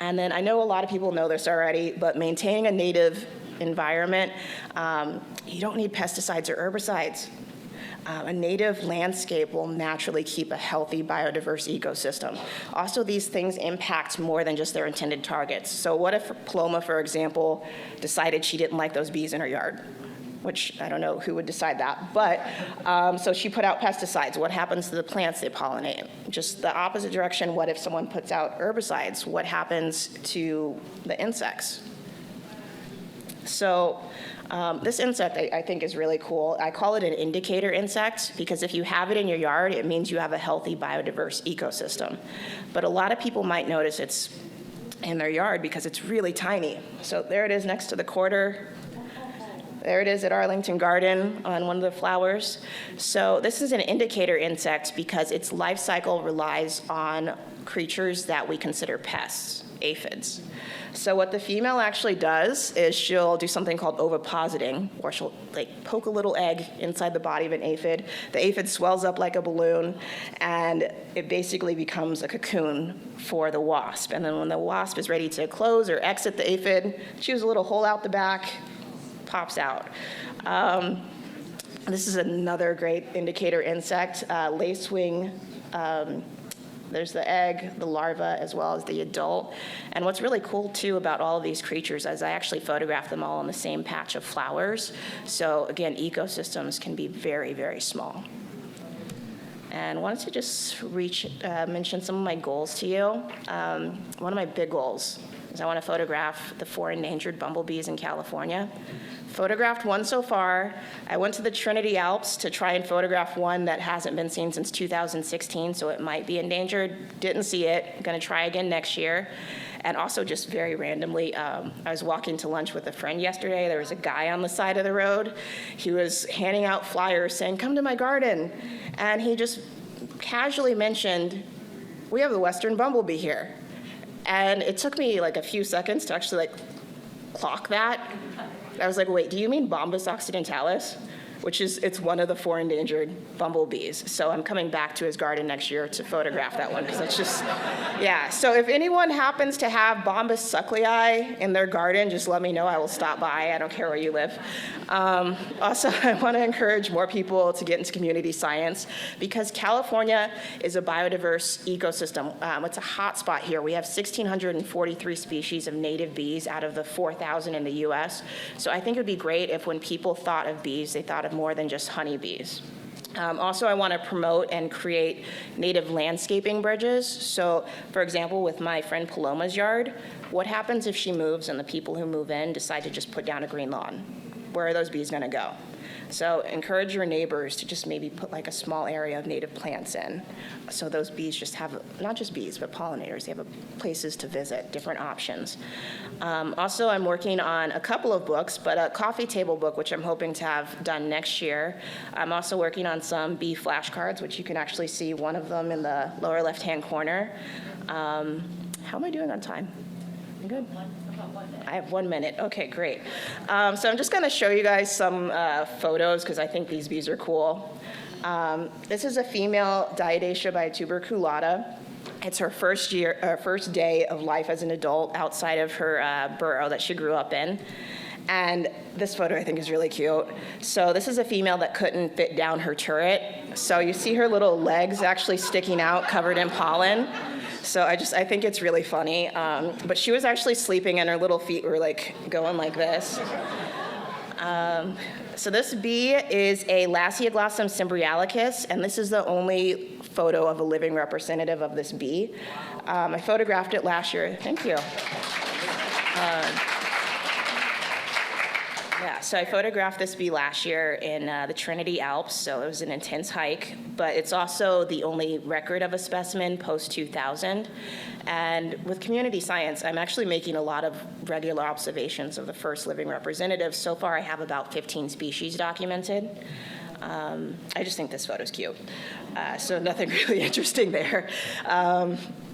And then I know a lot of people know this already, but maintaining a native environment, you don't need pesticides or herbicides. A native landscape will naturally keep a healthy biodiverse ecosystem. Also, these things impact more than just their intended targets. So what if Paloma, for example, decided she didn't like those bees in her yard? Which I don't know who would decide that, but so she put out pesticides. What happens to the plants they pollinate? Just the opposite direction, what if someone puts out herbicides? What happens to the insects? So this insect I think is really cool. I call it an indicator insect because if you have it in your yard, it means you have a healthy biodiverse ecosystem. But a lot of people might notice it's in their yard because it's really tiny. So there it is next to the quarter. There it is at Arlington Garden on one of the flowers. So this is an indicator insect because its life cycle relies on creatures that we consider pests. aphids. So what the female actually does is she'll do something called ovipositing, where she'll like poke a little egg inside the body of an aphid. The aphid swells up like a balloon, and it basically becomes a cocoon for the wasp. And then when the wasp is ready to close or exit the aphid, chews a little hole out the back, pops out. This is another great indicator insect, lacewing. There's the egg, the larva, as well as the adult. And what's really cool, too, about all of these creatures is I actually photographed them all on the same patch of flowers. So, again, ecosystems can be very, very small. And I wanted to just mention some of my goals to you. One of my big goals is I want to photograph the 4 endangered bumblebees in California. Photographed one so far. I went to the Trinity Alps to try and photograph one that hasn't been seen since 2016, so it might be endangered. Didn't see it. I'm going to try again next year. And also just very randomly, I was walking to lunch with a friend yesterday. There was a guy on the side of the road. He was handing out flyers saying, "Come to my garden." And he just casually mentioned, "We have the western bumblebee here." And it took me like a few seconds to actually like clock that. I was like, wait, do you mean Bombus occidentalis? It's one of the 4 endangered bumblebees. So I'm coming back to his garden next year to photograph that one, because that's just, yeah. So if anyone happens to have Bombus sucklei in their garden, just let me know. I will stop by. I don't care where you live. Also, I want to encourage more people to get into community science, because California is a biodiverse ecosystem. It's a hot spot here. We have 1,643 species of native bees out of the 4,000 in the US. So I think it would be great if when people thought of bees, they thought of more than just honeybees. Also, I want to promote and create native landscaping bridges. So, for example, with my friend Paloma's yard, what happens if she moves and the people who move in decide to just put down a green lawn? Where are those bees going to go? So encourage your neighbors to just maybe put like a small area of native plants in. So those bees just have, not just bees, but pollinators. They have places to visit, different options. Also, I'm working on a couple of books, but a coffee table book, which I'm hoping to have done next year. I'm also working on some bee flashcards, which you can actually see one of them in the lower left-hand corner. How am I doing on time? I'm good? I have 1 minute. Okay, great. So I'm just going to show you guys some photos, because I think these bees are cool. This is a female Diadacia bituberculata. It's her first day of life as an adult outside of her burrow that she grew up in. And this photo I think is really cute. So this is a female that couldn't fit down her turret. So you see her little legs actually sticking out, covered in pollen. So I think it's really funny. But she was actually sleeping and her little feet were like going like this. So this bee is a Lasioglossum cymbrialicus, and this is the only photo of a living representative of this bee. I photographed it last year. Thank you. Yeah, so I photographed this bee last year in the Trinity Alps, so it was an intense hike, but it's also the only record of a specimen post-2000. And with community science, I'm actually making a lot of regular observations of the first living representatives. So far, I have about 15 species documented. I just think this photo's cute. So nothing really interesting there.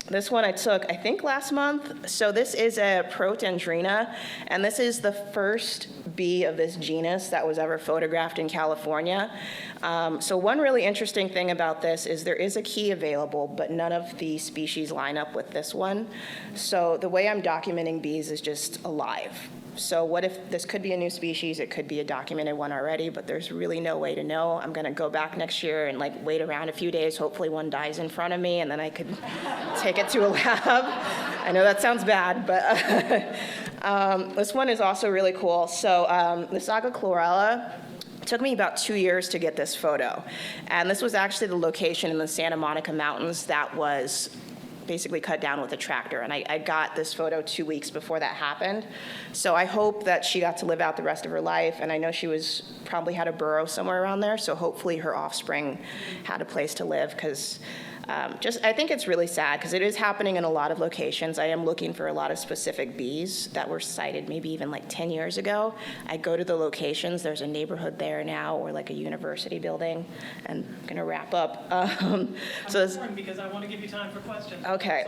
This one I took, I think, last month. So this is a Protandrina, and this is the first bee of this genus that was ever photographed in California. So one really interesting thing about this is there is a key available, but none of the species line up with this one. So the way I'm documenting bees is just alive. So what if this could be a new species? It could be a documented one already, but there's really no way to know. I'm going to go back next year and like wait around a few days. Hopefully one dies in front of me, and then I could take it to a lab. I know that sounds bad, but this one is also really cool. So the Saga chlorella. It took me about 2 years to get this photo. And this was actually the location in the Santa Monica Mountains that was basically cut down with a tractor. And I got this photo 2 weeks before that happened. So I hope that she got to live out the rest of her life. And I know she probably had a burrow somewhere around there. So hopefully her offspring had a place to live, because I think it's really sad, because it is happening in a lot of locations. I am looking for a lot of specific bees that were sighted maybe even like 10 years ago. I go to the locations. There's a neighborhood there now, or like a university building. And I'm going to wrap up. So this, because I want to give you time for questions. Okay.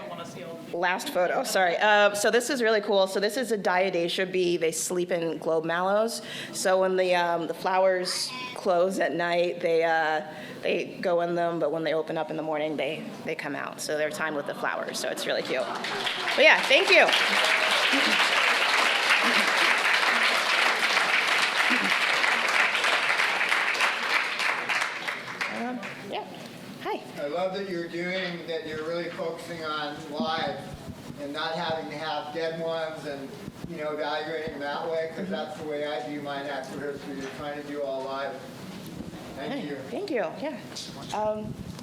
Last photo, sorry. So this is really cool. So this is a diadacia bee. They sleep in globe mallows. So when the flowers close at night, they go in them, but when they open up in the morning, they come out. So they're timed with the flowers, so it's really cute. But yeah, thank you. Yeah, hi. I love that you're really focusing on live and not having to have dead ones and, evaluating them that way, because that's the way I view my natural history. You're trying to do all live. Thank you. Thank you, yeah.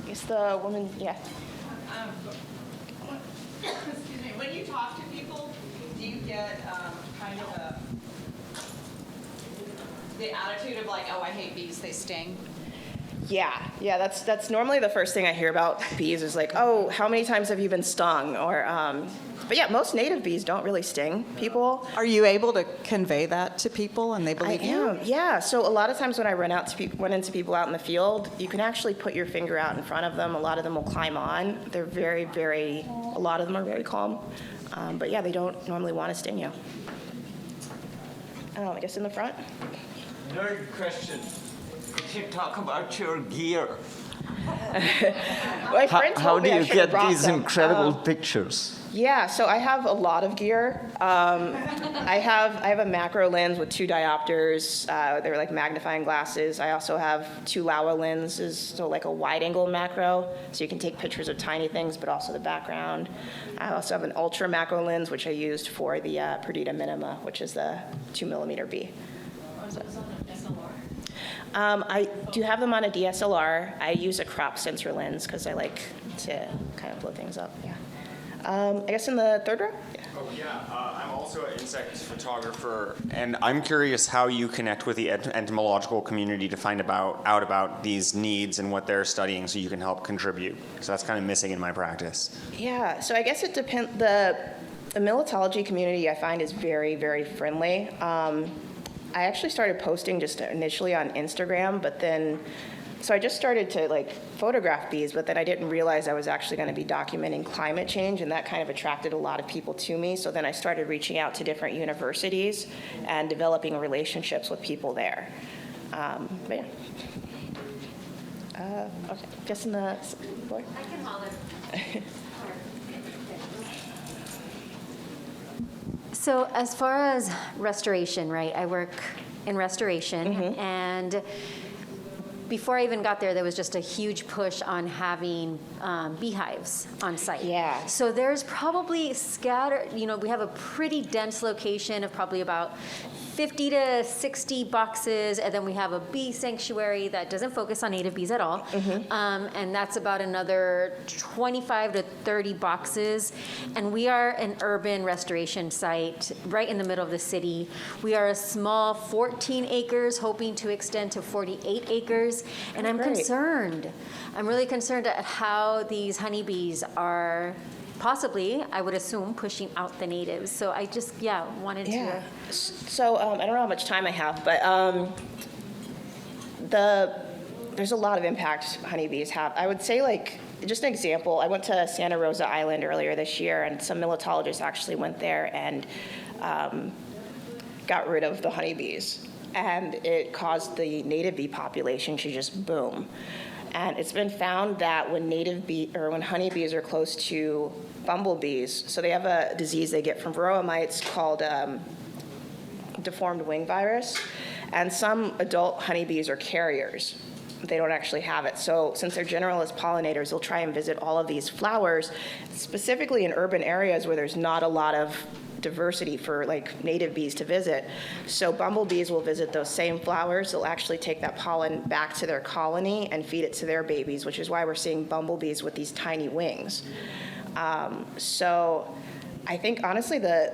It's the woman, yeah. Excuse me, when you talk to people, do you get kind of the attitude of like, oh, I hate bees, they sting? Yeah, that's normally the first thing I hear about bees is like, oh, how many times have you been stung? Or, but yeah, most native bees don't really sting people. Are you able to convey that to people and they believe you? I am, yeah. So a lot of times when I run into people out in the field, you can actually put your finger out in front of them. A lot of them will climb on. They're a lot of them are very calm. But yeah, they don't normally want to sting you. I guess in the front. Nerd question. You talk about your gear. My friend How told do me I you should have get brought these them. incredible pictures? Yeah, so I have a lot of gear. I have a macro lens with 2 diopters. They're like magnifying glasses. I also have 2 Laowa lenses, so like a wide-angle macro, so you can take pictures of tiny things, but also the background. I also have an ultra macro lens, which I used for the Perdita minima, which is the 2mm bee. I do have them on a DSLR. I use a crop sensor lens because I like to kind of blow things up. Yeah. I guess in the third row. Yeah. Oh yeah, I'm also an insect photographer, and I'm curious how you connect with the entomological community to find out about these needs and what they're studying, so you can help contribute. So that's kind of missing in my practice. Yeah. So I guess it depends. The militology community I find is very, very friendly. I actually started posting just initially on Instagram, but then, so I just started to like photograph bees, but then I didn't realize I was actually going to be documenting climate change, and that kind of attracted a lot of people to me. So then I started reaching out to different universities and developing relationships with people there. But yeah. Okay, just in the floor. I can holler. So as far as restoration, right, I work in restoration, and before I even got there was just a huge push on having beehives on site. Yeah. So there's probably scattered, we have a pretty dense location of probably about 50 to 60 boxes, and then we have a bee sanctuary that doesn't focus on native bees at all, and that's about another 25 to 30 boxes, and we are an urban restoration site right in the middle of the city. We are a small 14 acres, hoping to extend to 48 acres, and I'm concerned. I'm really concerned at how these honeybees are possibly, I would assume, pushing out the natives. So I just, wanted to. So I don't know how much time I have, but there's a lot of impact honeybees have. I would say, like, just an example, I went to Santa Rosa Island earlier this year, and some militologists actually went there and got rid of the honeybees. And it caused the native bee population to just boom. And it's been found that when when honeybees are close to bumblebees, so they have a disease they get from varroa mites called deformed wing virus, and some adult honeybees are carriers. They don't actually have it. So since they're generalist pollinators, they'll try and visit all of these flowers, specifically in urban areas where there's not a lot of diversity for like native bees to visit. So bumblebees will visit those same flowers. They'll actually take that pollen back to their colony and feed it to their babies, which is why we're seeing bumblebees with these tiny wings. So I think honestly the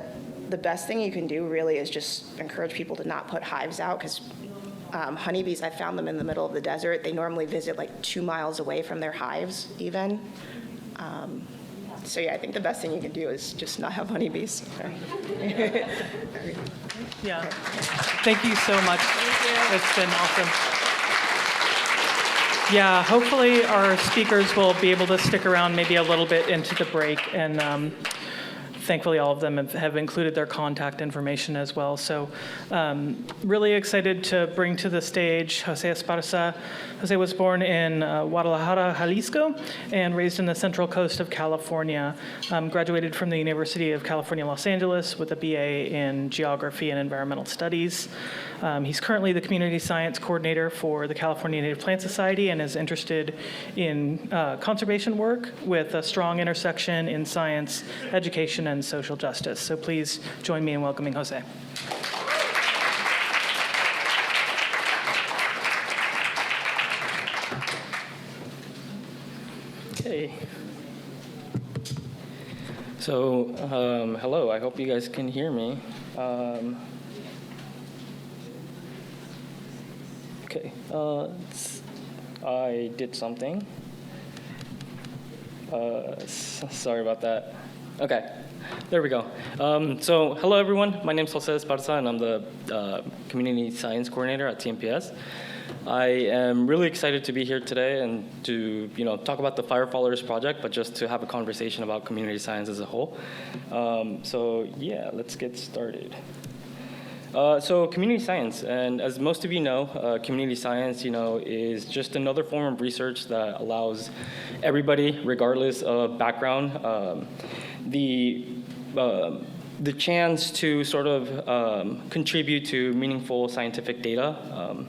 best thing you can do really is just encourage people to not put hives out, because honeybees, I found them in the middle of the desert. They normally visit like 2 miles away from their hives even. So yeah, I think the best thing you can do is just not have honeybees. Yeah. Thank you so much. It's been awesome. Yeah, hopefully our speakers will be able to stick around maybe a little bit into the break, and thankfully all of them have included their contact information as well. So really excited to bring to the stage Jose Esparza. Jose was born in Guadalajara, Jalisco, and raised in the Central Coast of California. Graduated from the University of California, Los Angeles with a BA in Geography and Environmental Studies. He's currently the Community Science Coordinator for the California Native Plant Society and is interested in conservation work with a strong intersection in science, education, and social justice. So please join me in welcoming Jose. Okay. So, hello, I hope you guys can hear me. Okay, I did something. Sorry about that. Okay, there we go. So, hello everyone, my name is Jose Esparza and I'm the Community Science Coordinator at CNPS. I am really excited to be here today and to talk about the Fire Followers project, but just to have a conversation about community science as a whole. So yeah, let's get started. So community science, and as most of you know, community science, is just another form of research that allows everybody, regardless of background, the chance to sort of contribute to meaningful scientific data.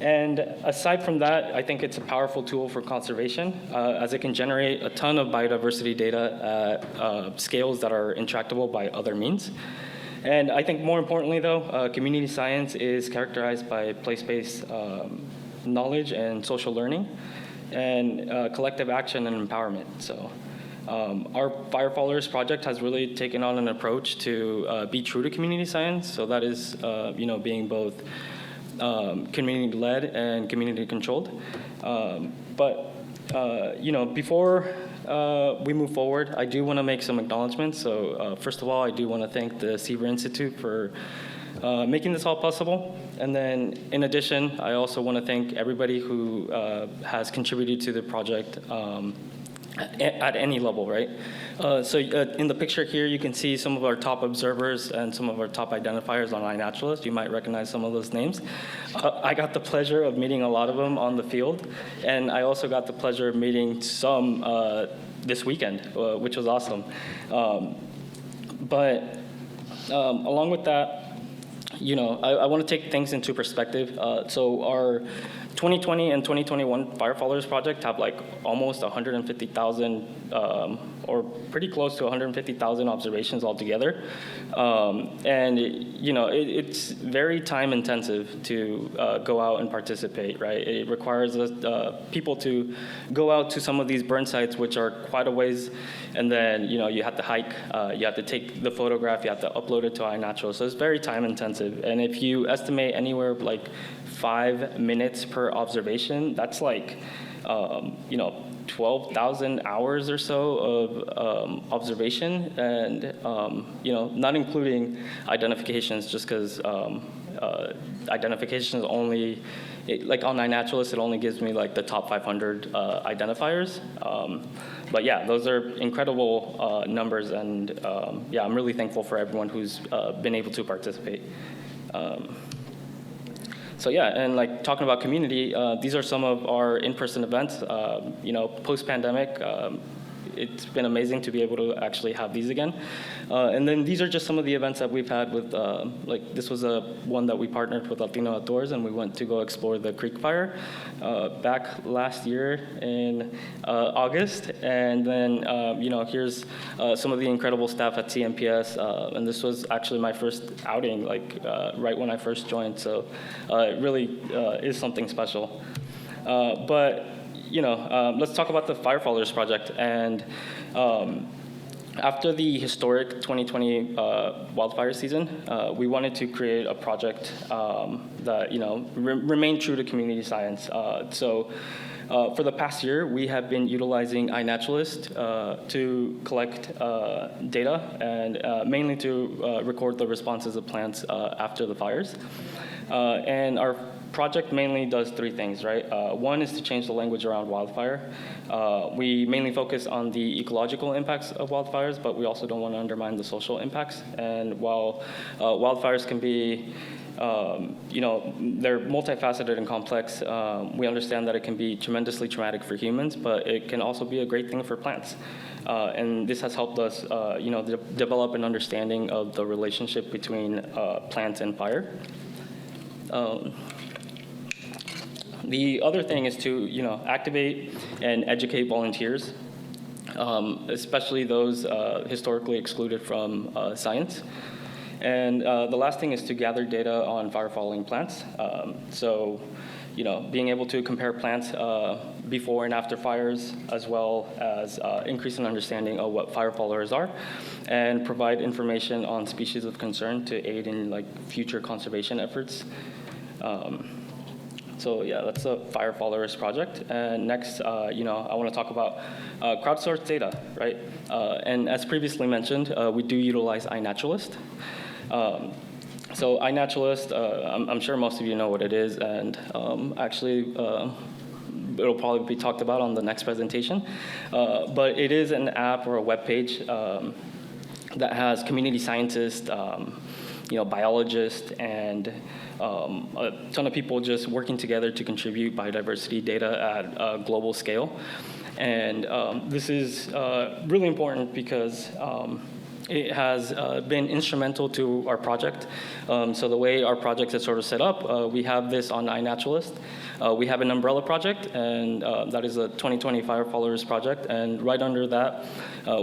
And aside from that, I think it's a powerful tool for conservation, as it can generate a ton of biodiversity data at scales that are intractable by other means. And I think more importantly, though, community science is characterized by place-based knowledge and social learning, and collective action and empowerment. So our Fire Followers project has really taken on an approach to be true to community science. So that is, being both community-led and community-controlled. Before we move forward, I do want to make some acknowledgments. So first of all, I do want to thank the Seaver Institute for making this all possible. And then in addition, I also want to thank everybody who has contributed to the project at any level, right? In the picture here, you can see some of our top observers and some of our top identifiers on iNaturalist. You might recognize some of those names. I got the pleasure of meeting a lot of them on the field, and I also got the pleasure of meeting some this weekend, which was awesome. Along with that, I want to take things into perspective. So our 2020 and 2021 Fire Followers project have like almost 150,000 or pretty close to 150,000 observations altogether. It's very time intensive to go out and participate, right? It requires people to go out to some of these burn sites, which are quite a ways, and then you have to hike, you have to take the photograph, you have to upload it to iNaturalist. So it's very time intensive. And if you estimate anywhere like 5 minutes per observation, that's like 12,000 hours or so of observation, and not including identifications, just because identifications only, like on iNaturalist, it only gives me like the top 500 identifiers. But yeah, those are incredible numbers, and I'm really thankful for everyone who's been able to participate. So yeah, and like talking about community, these are some of our in-person events. Post-pandemic, it's been amazing to be able to actually have these again. And then these are just some of the events that we've had with, this was one that we partnered with Latino Outdoors, and we went to go explore the creek fire back last year in August. And then, here's some of the incredible staff at CNPS. And this was actually my first outing, right when I first joined. So it really is something special. Let's talk about the Fire Followers project. And after the historic 2020 wildfire season, we wanted to create a project that remained true to community science. For the past year, we have been utilizing iNaturalist to collect data and mainly to record the responses of plants after the fires. And our project mainly does three things, right? One is to change the language around wildfire. We mainly focus on the ecological impacts of wildfires, but we also don't want to undermine the social impacts. And while wildfires can be, they're multifaceted and complex, we understand that it can be tremendously traumatic for humans, but it can also be a great thing for plants. And this has helped us, develop an understanding of the relationship between plants and fire. The other thing is to, activate and educate volunteers, especially those historically excluded from science. And the last thing is to gather data on fire-following plants. Being able to compare plants before and after fires, as well as increase an understanding of what fire followers are, and provide information on species of concern to aid in future conservation efforts. That's a fire followers project. And next, I want to talk about crowdsourced data, right? And as previously mentioned, we do utilize iNaturalist. So iNaturalist, I'm sure most of you know what it is, and it'll probably be talked about on the next presentation. But it is an app or a web page that has community scientists, biologists, and a ton of people just working together to contribute biodiversity data at a global scale. And this is really important because it has been instrumental to our project. So the way our project is sort of set up, we have this on iNaturalist. We have an umbrella project, and that is a 2020 Fire Followers project. And right under that,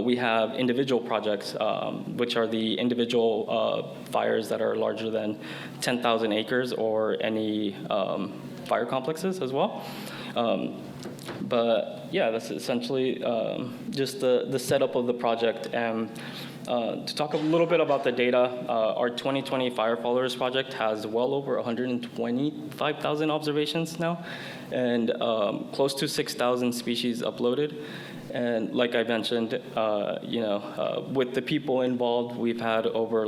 we have individual projects, which are the individual fires that are larger than 10,000 acres or any fire complexes as well. But yeah, that's essentially just the setup of the project. And to talk a little bit about the data, our 2020 Fire Followers project has well over 125,000 observations now, and close to 6,000 species uploaded. And like I mentioned, with the people involved, we've had over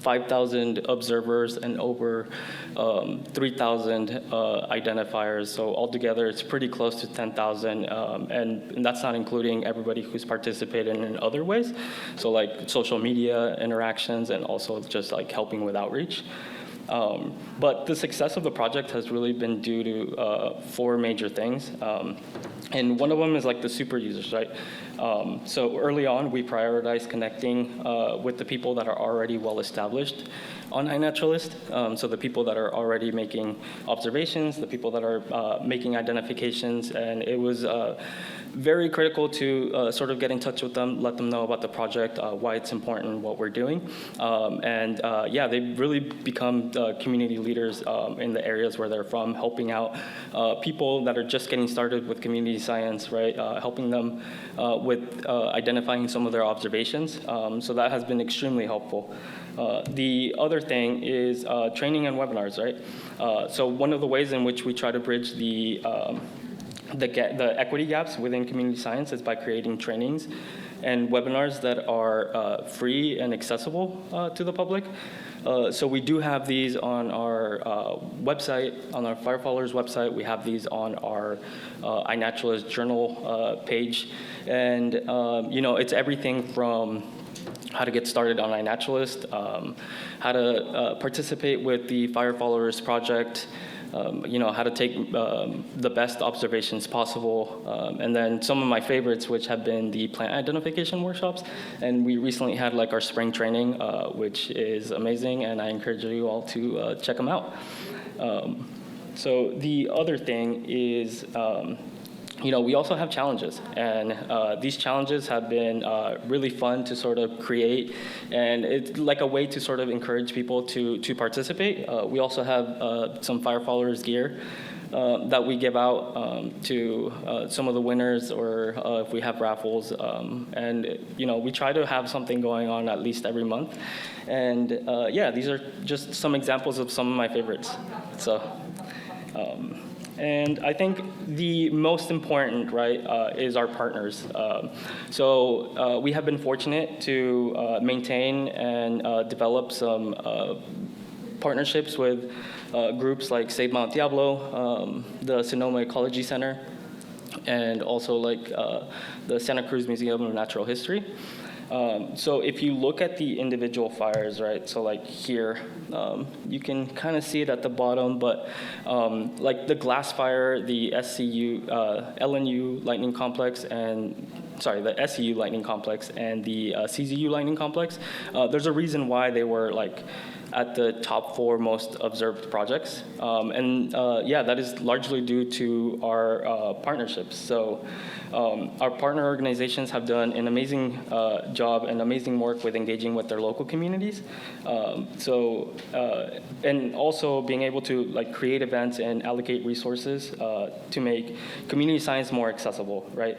5,000 observers and over 3,000 identifiers. So altogether, it's pretty close to 10,000, and that's not including everybody who's participated in other ways. So social media interactions and also just helping with outreach. But the success of the project has really been due to 4 major things. And one of them is the super users, right? So early on, we prioritized connecting with the people that are already well established on iNaturalist. So the people that are already making observations, the people that are making identifications, and it was very critical to sort of get in touch with them, let them know about the project, why it's important, what we're doing. They've really become community leaders in the areas where they're from, helping out people that are just getting started with community science, right? Helping them with identifying some of their observations. So that has been extremely helpful. The other thing is training and webinars, right? So one of the ways in which we try to bridge the equity gaps within community science is by creating trainings and webinars that are free and accessible to the public. So we do have these on our website, on our Fire Followers website. We have these on our iNaturalist journal page. And, it's everything from how to get started on iNaturalist, how to participate with the Fire Followers project, how to take the best observations possible. And then some of my favorites, which have been the plant identification workshops. And we recently had our spring training, which is amazing, and I encourage you all to check them out. So the other thing is, we also have challenges, and these challenges have been really fun to sort of create, and it's like a way to sort of encourage people to participate. We also have some Fire Followers gear that we give out to some of the winners, or if we have raffles, and we try to have something going on at least every month. And these are just some examples of some of my favorites. So. And I think the most important, right, is our partners. So we have been fortunate to maintain and develop some partnerships with groups like Save Mount Diablo, the Sonoma Ecology Center, and also like the Santa Cruz Museum of Natural History. So if you look at the individual fires, right, so like here, you can kind of see it at the bottom, but like the glass fire, the LNU lightning complex, and the SCU lightning complex and the CZU lightning complex, there's a reason why they were like at the top 4 most observed projects. Yeah, that is largely due to our partnerships. So our partner organizations have done an amazing job and amazing work with engaging with their local communities. And also being able to like create events and allocate resources to make community science more accessible, right?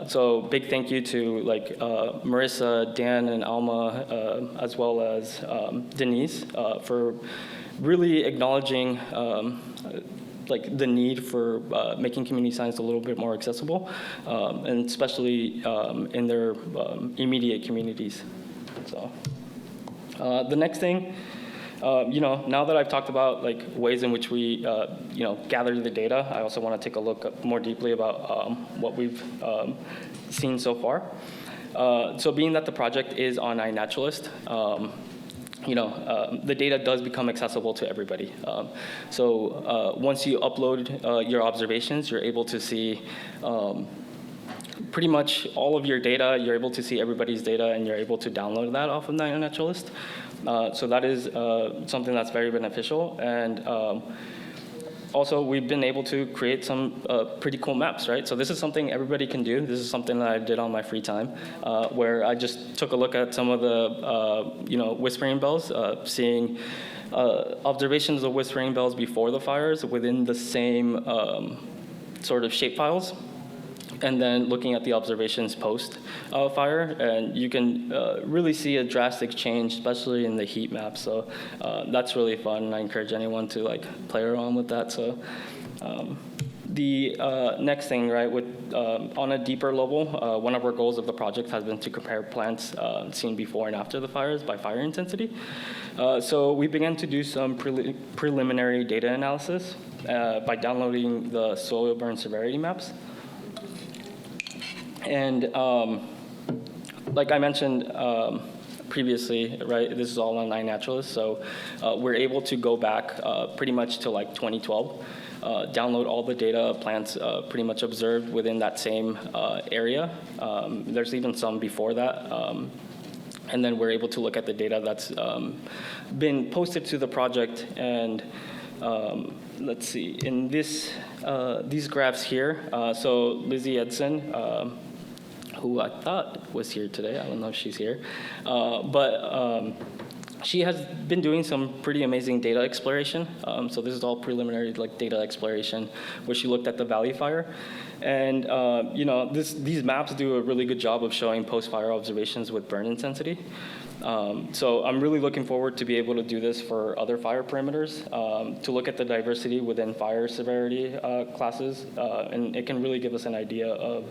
So big thank you to like Marissa, Dan, and Alma, as well as Denise, for really acknowledging like the need for making community science a little bit more accessible, and especially in their immediate communities. So the next thing, now that I've talked about like ways in which we gather the data, I also want to take a look more deeply about what we've seen so far. So being that the project is on iNaturalist, the data does become accessible to everybody. So once you upload your observations, you're able to see pretty much all of your data. You're able to see everybody's data, and you're able to download that off of iNaturalist. So that is something that's very beneficial. And also, we've been able to create some pretty cool maps, right? So this is something everybody can do. This is something that I did on my free time, where I just took a look at some of the, whispering bells, seeing observations of whispering bells before the fires within the same sort of shapefiles, and then looking at the observations post fire, and you can really see a drastic change, especially in the heat map. So that's really fun, and I encourage anyone to like play around with that. So the next thing, right, on a deeper level, one of our goals of the project has been to compare plants seen before and after the fires by fire intensity. So we began to do some preliminary data analysis by downloading the soil burn severity maps. And like I mentioned previously, right, this is all on iNaturalist, so we're able to go back pretty much to like 2012, download all the data plants pretty much observed within that same area. There's even some before that. And then we're able to look at the data that's been posted to the project. And let's see, in these graphs here, so Lizzie Edson, who I thought was here today. I don't know if she's here. But she has been doing some pretty amazing data exploration. So this is all preliminary like data exploration, where she looked at the valley fire. And these maps do a really good job of showing post-fire observations with burn intensity. So I'm really looking forward to be able to do this for other fire perimeters, to look at the diversity within fire severity classes, and it can really give us an idea of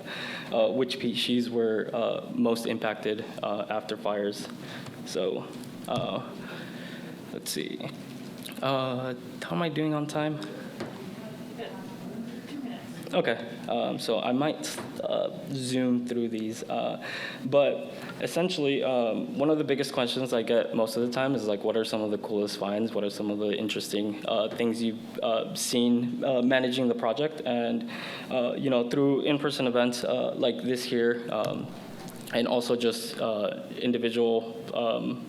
which species were most impacted after fires. So let's see. How am I doing on time? Okay, so I might zoom through these, but essentially, one of the biggest questions I get most of the time is like, what are some of the coolest finds? What are some of the interesting things you've seen managing the project? And through in-person events like this here, and also just individual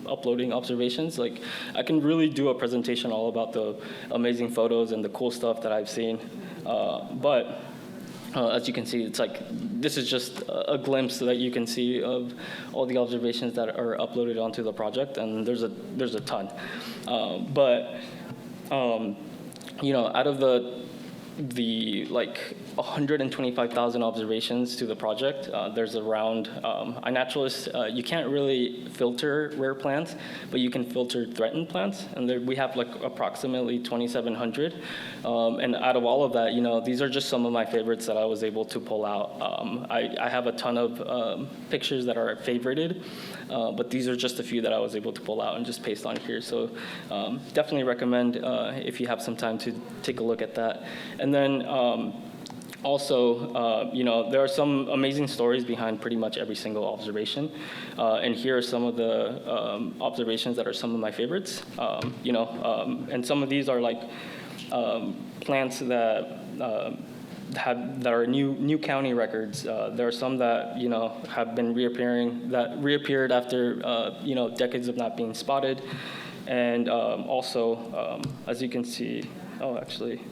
uploading observations, like I can really do a presentation all about the amazing photos and the cool stuff that I've seen. But as you can see, it's like this is just a glimpse that you can see of all the observations that are uploaded onto the project, and there's a ton. But out of the like 125,000 observations to the project. There's around, iNaturalist, you can't really filter rare plants, but you can filter threatened plants. And there, we have like approximately 2,700. And out of all of that, these are just some of my favorites that I was able to pull out. I have a ton of pictures that are favorited, but these are just a few that I was able to pull out and just paste on here. So definitely recommend if you have some time to take a look at that. And then also, there are some amazing stories behind pretty much every single observation. And here are some of the observations that are some of my favorites. And some of these are like plants that that are new county records. There are some that have been reappeared after decades of not being spotted, and also as you can see, actually.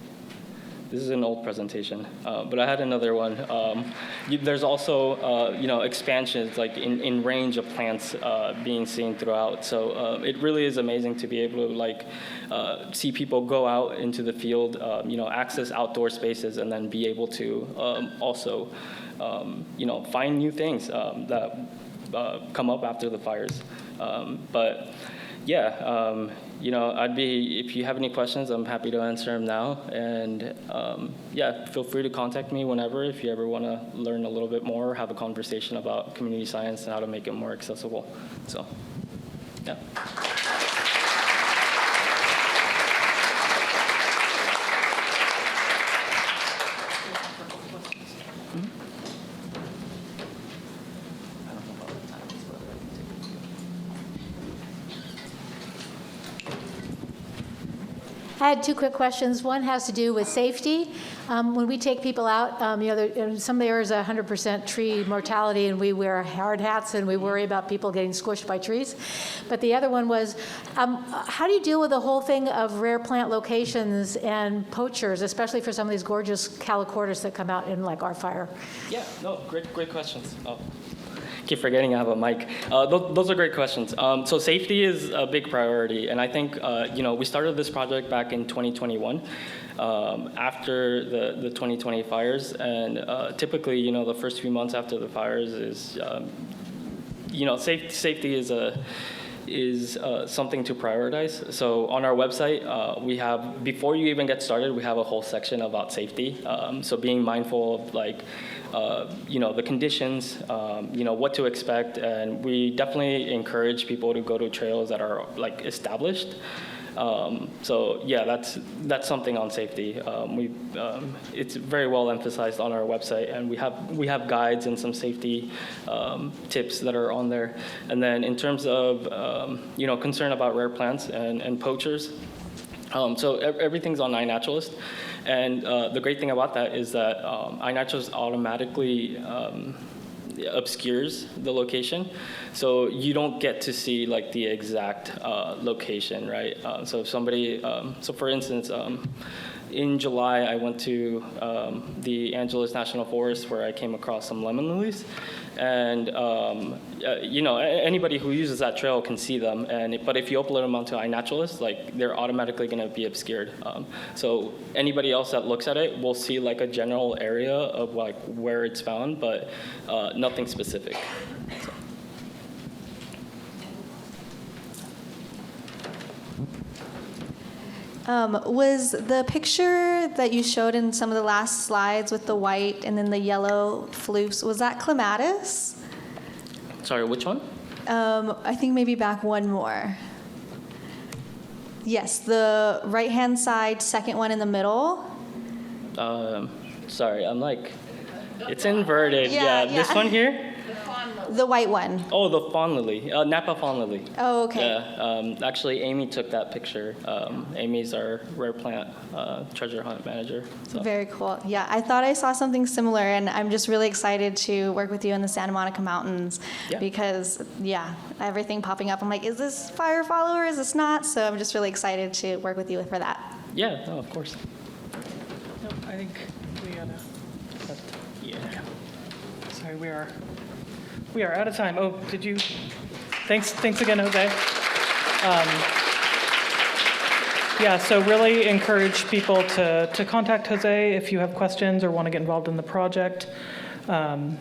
This is an old presentation, but I had another one. There's also, expansions like in range of plants being seen throughout. So it really is amazing to be able to see people go out into the field, access outdoor spaces, and then be able to also, find new things that come up after the fires. But yeah. If you have any questions, I'm happy to answer them now. And feel free to contact me whenever if you ever want to learn a little bit more or have a conversation about community science and how to make it more accessible. So, yeah. I had two quick questions. One has to do with safety. When we take people out, in some areas 100% tree mortality, and we wear hard hats and we worry about people getting squished by trees. But the other one was, how do you deal with the whole thing of rare plant locations and poachers, especially for some of these gorgeous calicortus that come out in like our fire? Yeah, no, great questions. Keep forgetting I have a mic. Those are great questions. So safety is a big priority, and I think we started this project back in 2021 after the 2020 fires, and typically the first few months after the fires is safety is something to prioritize. So on our website, we have, before you even get started, we have a whole section about safety. So being mindful of the conditions, what to expect, and we definitely encourage people to go to trails that are established. So yeah, that's something on safety. It's very well emphasized on our website, and we have guides and some safety tips that are on there. And then in terms of concern about rare plants and poachers, so everything's on iNaturalist. And the great thing about that is that iNaturalist automatically obscures the location, so you don't get to see the exact location, right? So if somebody, so for instance, in July I went to the Angeles National Forest where I came across some lemon lilies, and anybody who uses that trail can see them. But if you upload them onto iNaturalist, they're automatically going to be obscured. So anybody else that looks at it will see a general area of where it's found, but nothing specific. So. Was the picture that you showed in some of the last slides with the white and then the yellow floofs, was that clematis? Sorry, which one? I think maybe back one more. Yes, the right-hand side, second one in the middle. Sorry, I'm it's inverted. Yeah, this one here? The white one. Oh, the fawn lily, Napa fawn lily. Oh, okay. Yeah, actually, Amy took that picture. Amy's our rare plant treasure hunt manager. So. Very cool. Yeah, I thought I saw something similar, and I'm just really excited to work with you in the Santa Monica Mountains because, everything popping up. I'm like, is this fire follower? Is this not? So I'm just really excited to work with you for that. Yeah, no, of course. Nope, I think we gotta. Sorry, we are out of time. Oh, did you? Thanks again, Jose. Yeah, so really encourage people to contact Jose if you have questions or want to get involved in the project. Going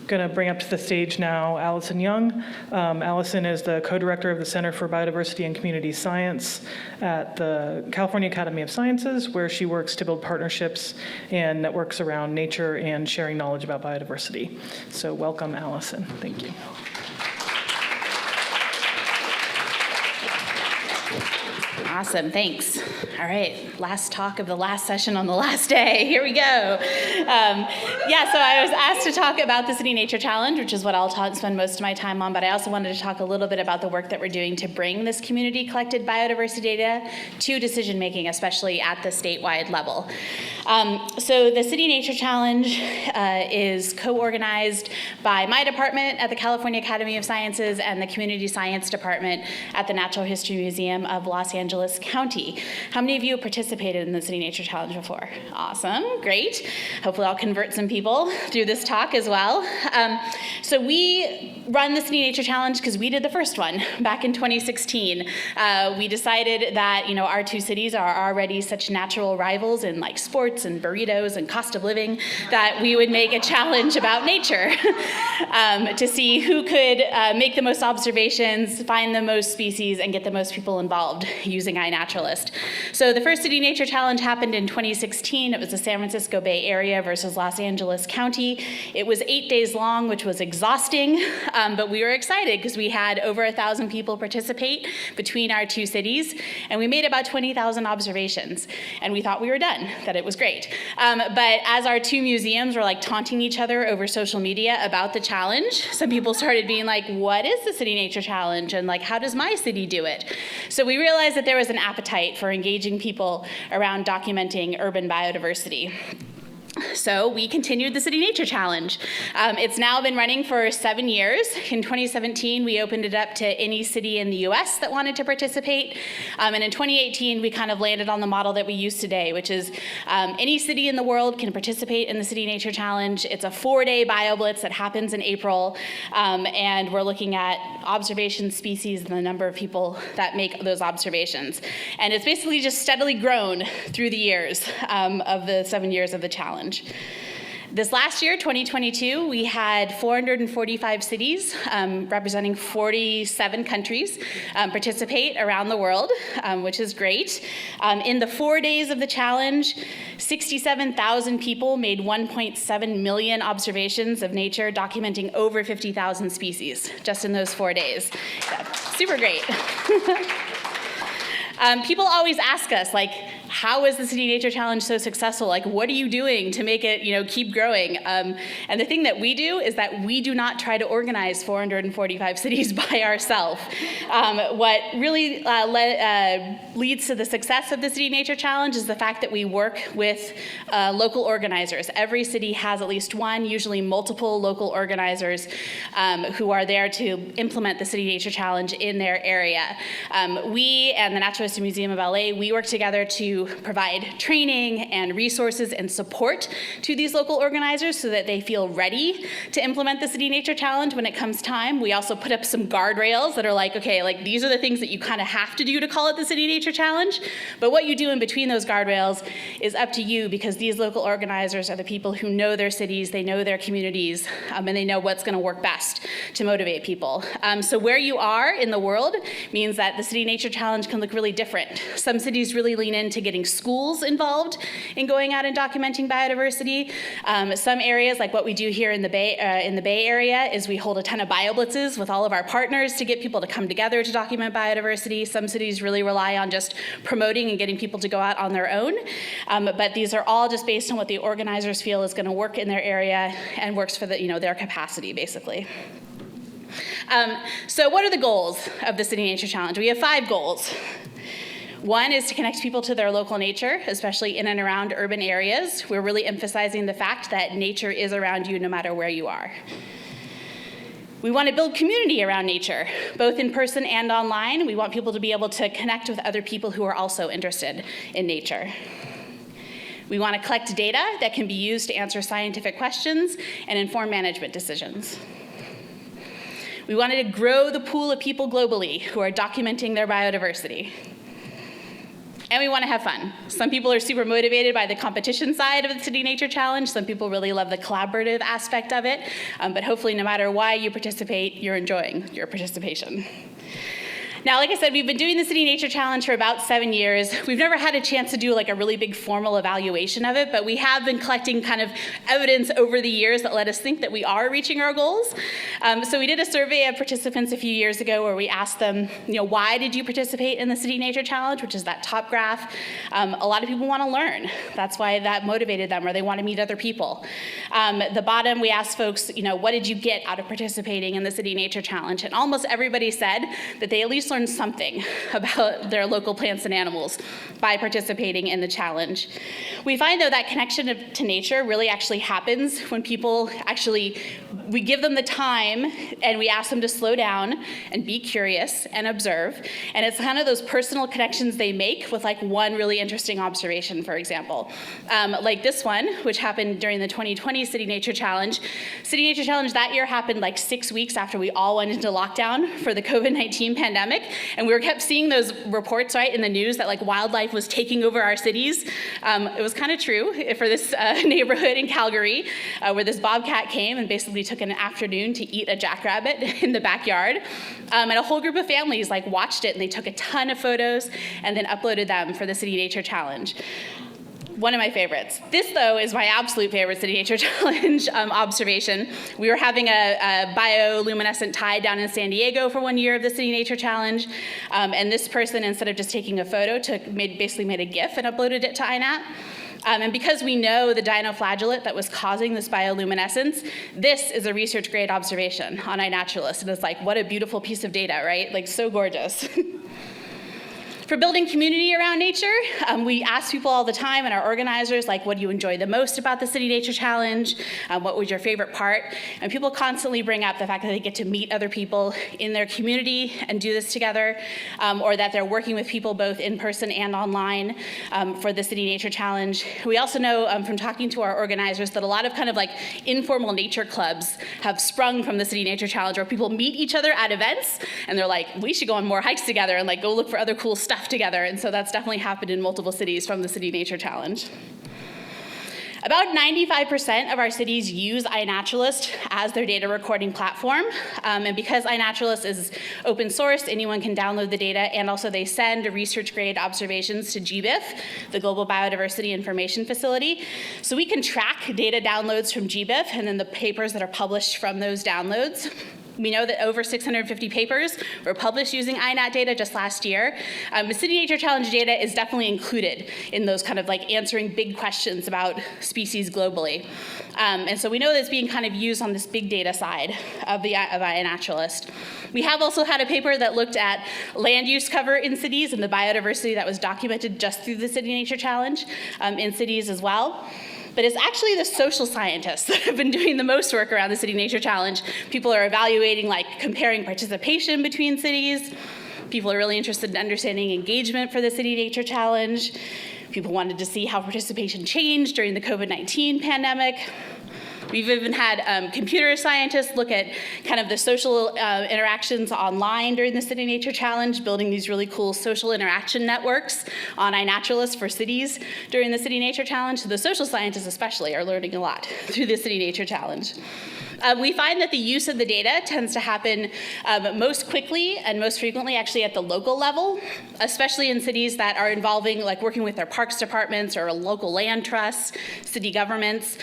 to bring up to the stage now Alison Young. Alison is the co-director of the Center for Biodiversity and Community Science at the California Academy of Sciences, where she works to build partnerships and networks around nature and sharing knowledge about biodiversity. So welcome, Alison. Thank you. Awesome, thanks. All right, last talk of the last session on the last day. Here we go. So I was asked to talk about the City Nature Challenge, which is what I'll spend most of my time on, but I also wanted to talk a little bit about the work that we're doing to bring this community-collected biodiversity data to decision-making, especially at the statewide level. So the City Nature Challenge is co-organized by my department at the California Academy of Sciences and the Community Science Department at the Natural History Museum of Los Angeles County. How many of you have participated in the City Nature Challenge before? Awesome, great. Hopefully I'll convert some people through this talk as well. So we run the City Nature Challenge because we did the first one back in 2016. We decided that our two cities are already such natural rivals in like sports and burritos and cost of living that we would make a challenge about nature to see who could make the most observations, find the most species, and get the most people involved using iNaturalist. So the first City Nature Challenge happened in 2016. It was the San Francisco Bay Area versus Los Angeles County. It was 8 days long, which was exhausting, but we were excited because we had over 1,000 people participate between our two cities, and we made about 20,000 observations, and we thought we were done, that it was great. But as our two museums were like taunting each other over social media about the challenge, some people started being like, what is the City Nature Challenge? And like, how does my city do it? So we realized that there was an appetite for engaging people around documenting urban biodiversity. So we continued the City Nature Challenge. It's now been running for 7 years. In 2017, we opened it up to any city in the US that wanted to participate. And in 2018, we kind of landed on the model that we use today, which is any city in the world can participate in the City Nature Challenge. It's a 4-day BioBlitz that happens in April. And we're looking at observation species and the number of people that make those observations. And it's basically just steadily grown through the years of the 7 years of the challenge. This last year, 2022, we had 445 cities representing 47 countries participate around the world, which is great. In the 4 days of the challenge, 67,000 people made 1.7 million observations of nature, documenting over 50,000 species just in those 4 days. Yeah, super great. People always ask us, like, how is the City Nature Challenge so successful? Like, what are you doing to make it, keep growing? And the thing that we do is that we do not try to organize 445 cities by ourselves. What really leads to the success of the City Nature Challenge is the fact that we work with local organizers. Every city has at least one, usually multiple local organizers who are there to implement the City Nature Challenge in their area. We and the Natural History Museum of LA, we work together to provide training and resources and support to these local organizers so that they feel ready to implement the City Nature Challenge when it comes time. We also put up some guardrails that are like, okay, like these are the things that you kind of have to do to call it the City Nature Challenge, but what you do in between those guardrails is up to you, because these local organizers are the people who know their cities, they know their communities, and they know what's going to work best to motivate people. So where you are in the world means that the City Nature Challenge can look really different. Some cities really lean into getting schools involved in going out and documenting biodiversity. Some areas, like what we do here in the Bay Area, is we hold a ton of BioBlitzes with all of our partners to get people to come together to document biodiversity. Some cities really rely on just promoting and getting people to go out on their own. But these are all just based on what the organizers feel is going to work in their area and works for their capacity, basically. So what are the goals of the City Nature Challenge? We have 5 goals. One is to connect people to their local nature, especially in and around urban areas. We're really emphasizing the fact that nature is around you no matter where you are. We want to build community around nature, both in person and online. We want people to be able to connect with other people who are also interested in nature. We want to collect data that can be used to answer scientific questions and inform management decisions. We wanted to grow the pool of people globally who are documenting their biodiversity. And we want to have fun. Some people are super motivated by the competition side of the City Nature Challenge. Some people really love the collaborative aspect of it. But hopefully, no matter why you participate, you're enjoying your participation. Now, like I said, we've been doing the City Nature Challenge for about 7 years. We've never had a chance to do like a really big formal evaluation of it, but we have been collecting kind of evidence over the years that let us think that we are reaching our goals. So we did a survey of participants a few years ago where we asked them, why did you participate in the City Nature Challenge, which is that top graph. A lot of people want to learn. That's why that motivated them, or they want to meet other people. At the bottom, we asked folks, what did you get out of participating in the City Nature Challenge? And almost everybody said that they at least learn something about their local plants and animals by participating in the challenge. We find, though, that connection to nature really actually happens when people we give them the time and we ask them to slow down and be curious and observe. And it's kind of those personal connections they make with like one really interesting observation, for example. Like this one, which happened during the 2020 City Nature Challenge. City Nature Challenge that year happened like 6 weeks after we all went into lockdown for the COVID-19 pandemic. And we kept seeing those reports, right, in the news that like wildlife was taking over our cities. It was kind of true for this neighborhood in Calgary, where this bobcat came and basically took an afternoon to eat a jackrabbit in the backyard. And a whole group of families like watched it, and they took a ton of photos and then uploaded them for the City Nature Challenge. One of my favorites. This, though, is my absolute favorite City Nature Challenge observation. We were having a bioluminescent tide down in San Diego for 1 year of the City Nature Challenge. And this person, instead of just taking a photo, basically made a GIF and uploaded it to INAT. And because we know the dinoflagellate that was causing this bioluminescence, this is a research grade observation on iNaturalist. And it's like, what a beautiful piece of data, right? Like, so gorgeous. For building community around nature, we ask people all the time and our organizers, like, what do you enjoy the most about the City Nature Challenge? What was your favorite part? And people constantly bring up the fact that they get to meet other people in their community and do this together, or that they're working with people both in person and online for the City Nature Challenge. We also know from talking to our organizers that a lot of kind of like informal nature clubs have sprung from the City Nature Challenge, where people meet each other at events and they're like, we should go on more hikes together and like go look for other cool stuff together. And so that's definitely happened in multiple cities from the City Nature Challenge. About 95% of our cities use iNaturalist as their data recording platform. And because iNaturalist is open source, anyone can download the data, and also they send research grade observations to GBIF, the Global Biodiversity Information Facility. So we can track data downloads from GBIF and then the papers that are published from those downloads. We know that over 650 papers were published using INAT data just last year. The City Nature Challenge data is definitely included in those kind of like answering big questions about species globally. And so we know that it's being kind of used on this big data side of iNaturalist. We have also had a paper that looked at land use cover in cities and the biodiversity that was documented just through the City Nature Challenge in cities as well. But it's actually the social scientists that have been doing the most work around the City Nature Challenge. People are evaluating, like, comparing participation between cities. People are really interested in understanding engagement for the City Nature Challenge. People wanted to see how participation changed during the COVID-19 pandemic. We've even had computer scientists look at kind of the social interactions online during the City Nature Challenge, building these really cool social interaction networks on iNaturalist for cities during the City Nature Challenge. So the social scientists especially are learning a lot through the City Nature Challenge. We find that the use of the data tends to happen most quickly and most frequently actually at the local level, especially in cities that are involving, like working with their parks departments or local land trusts, city governments,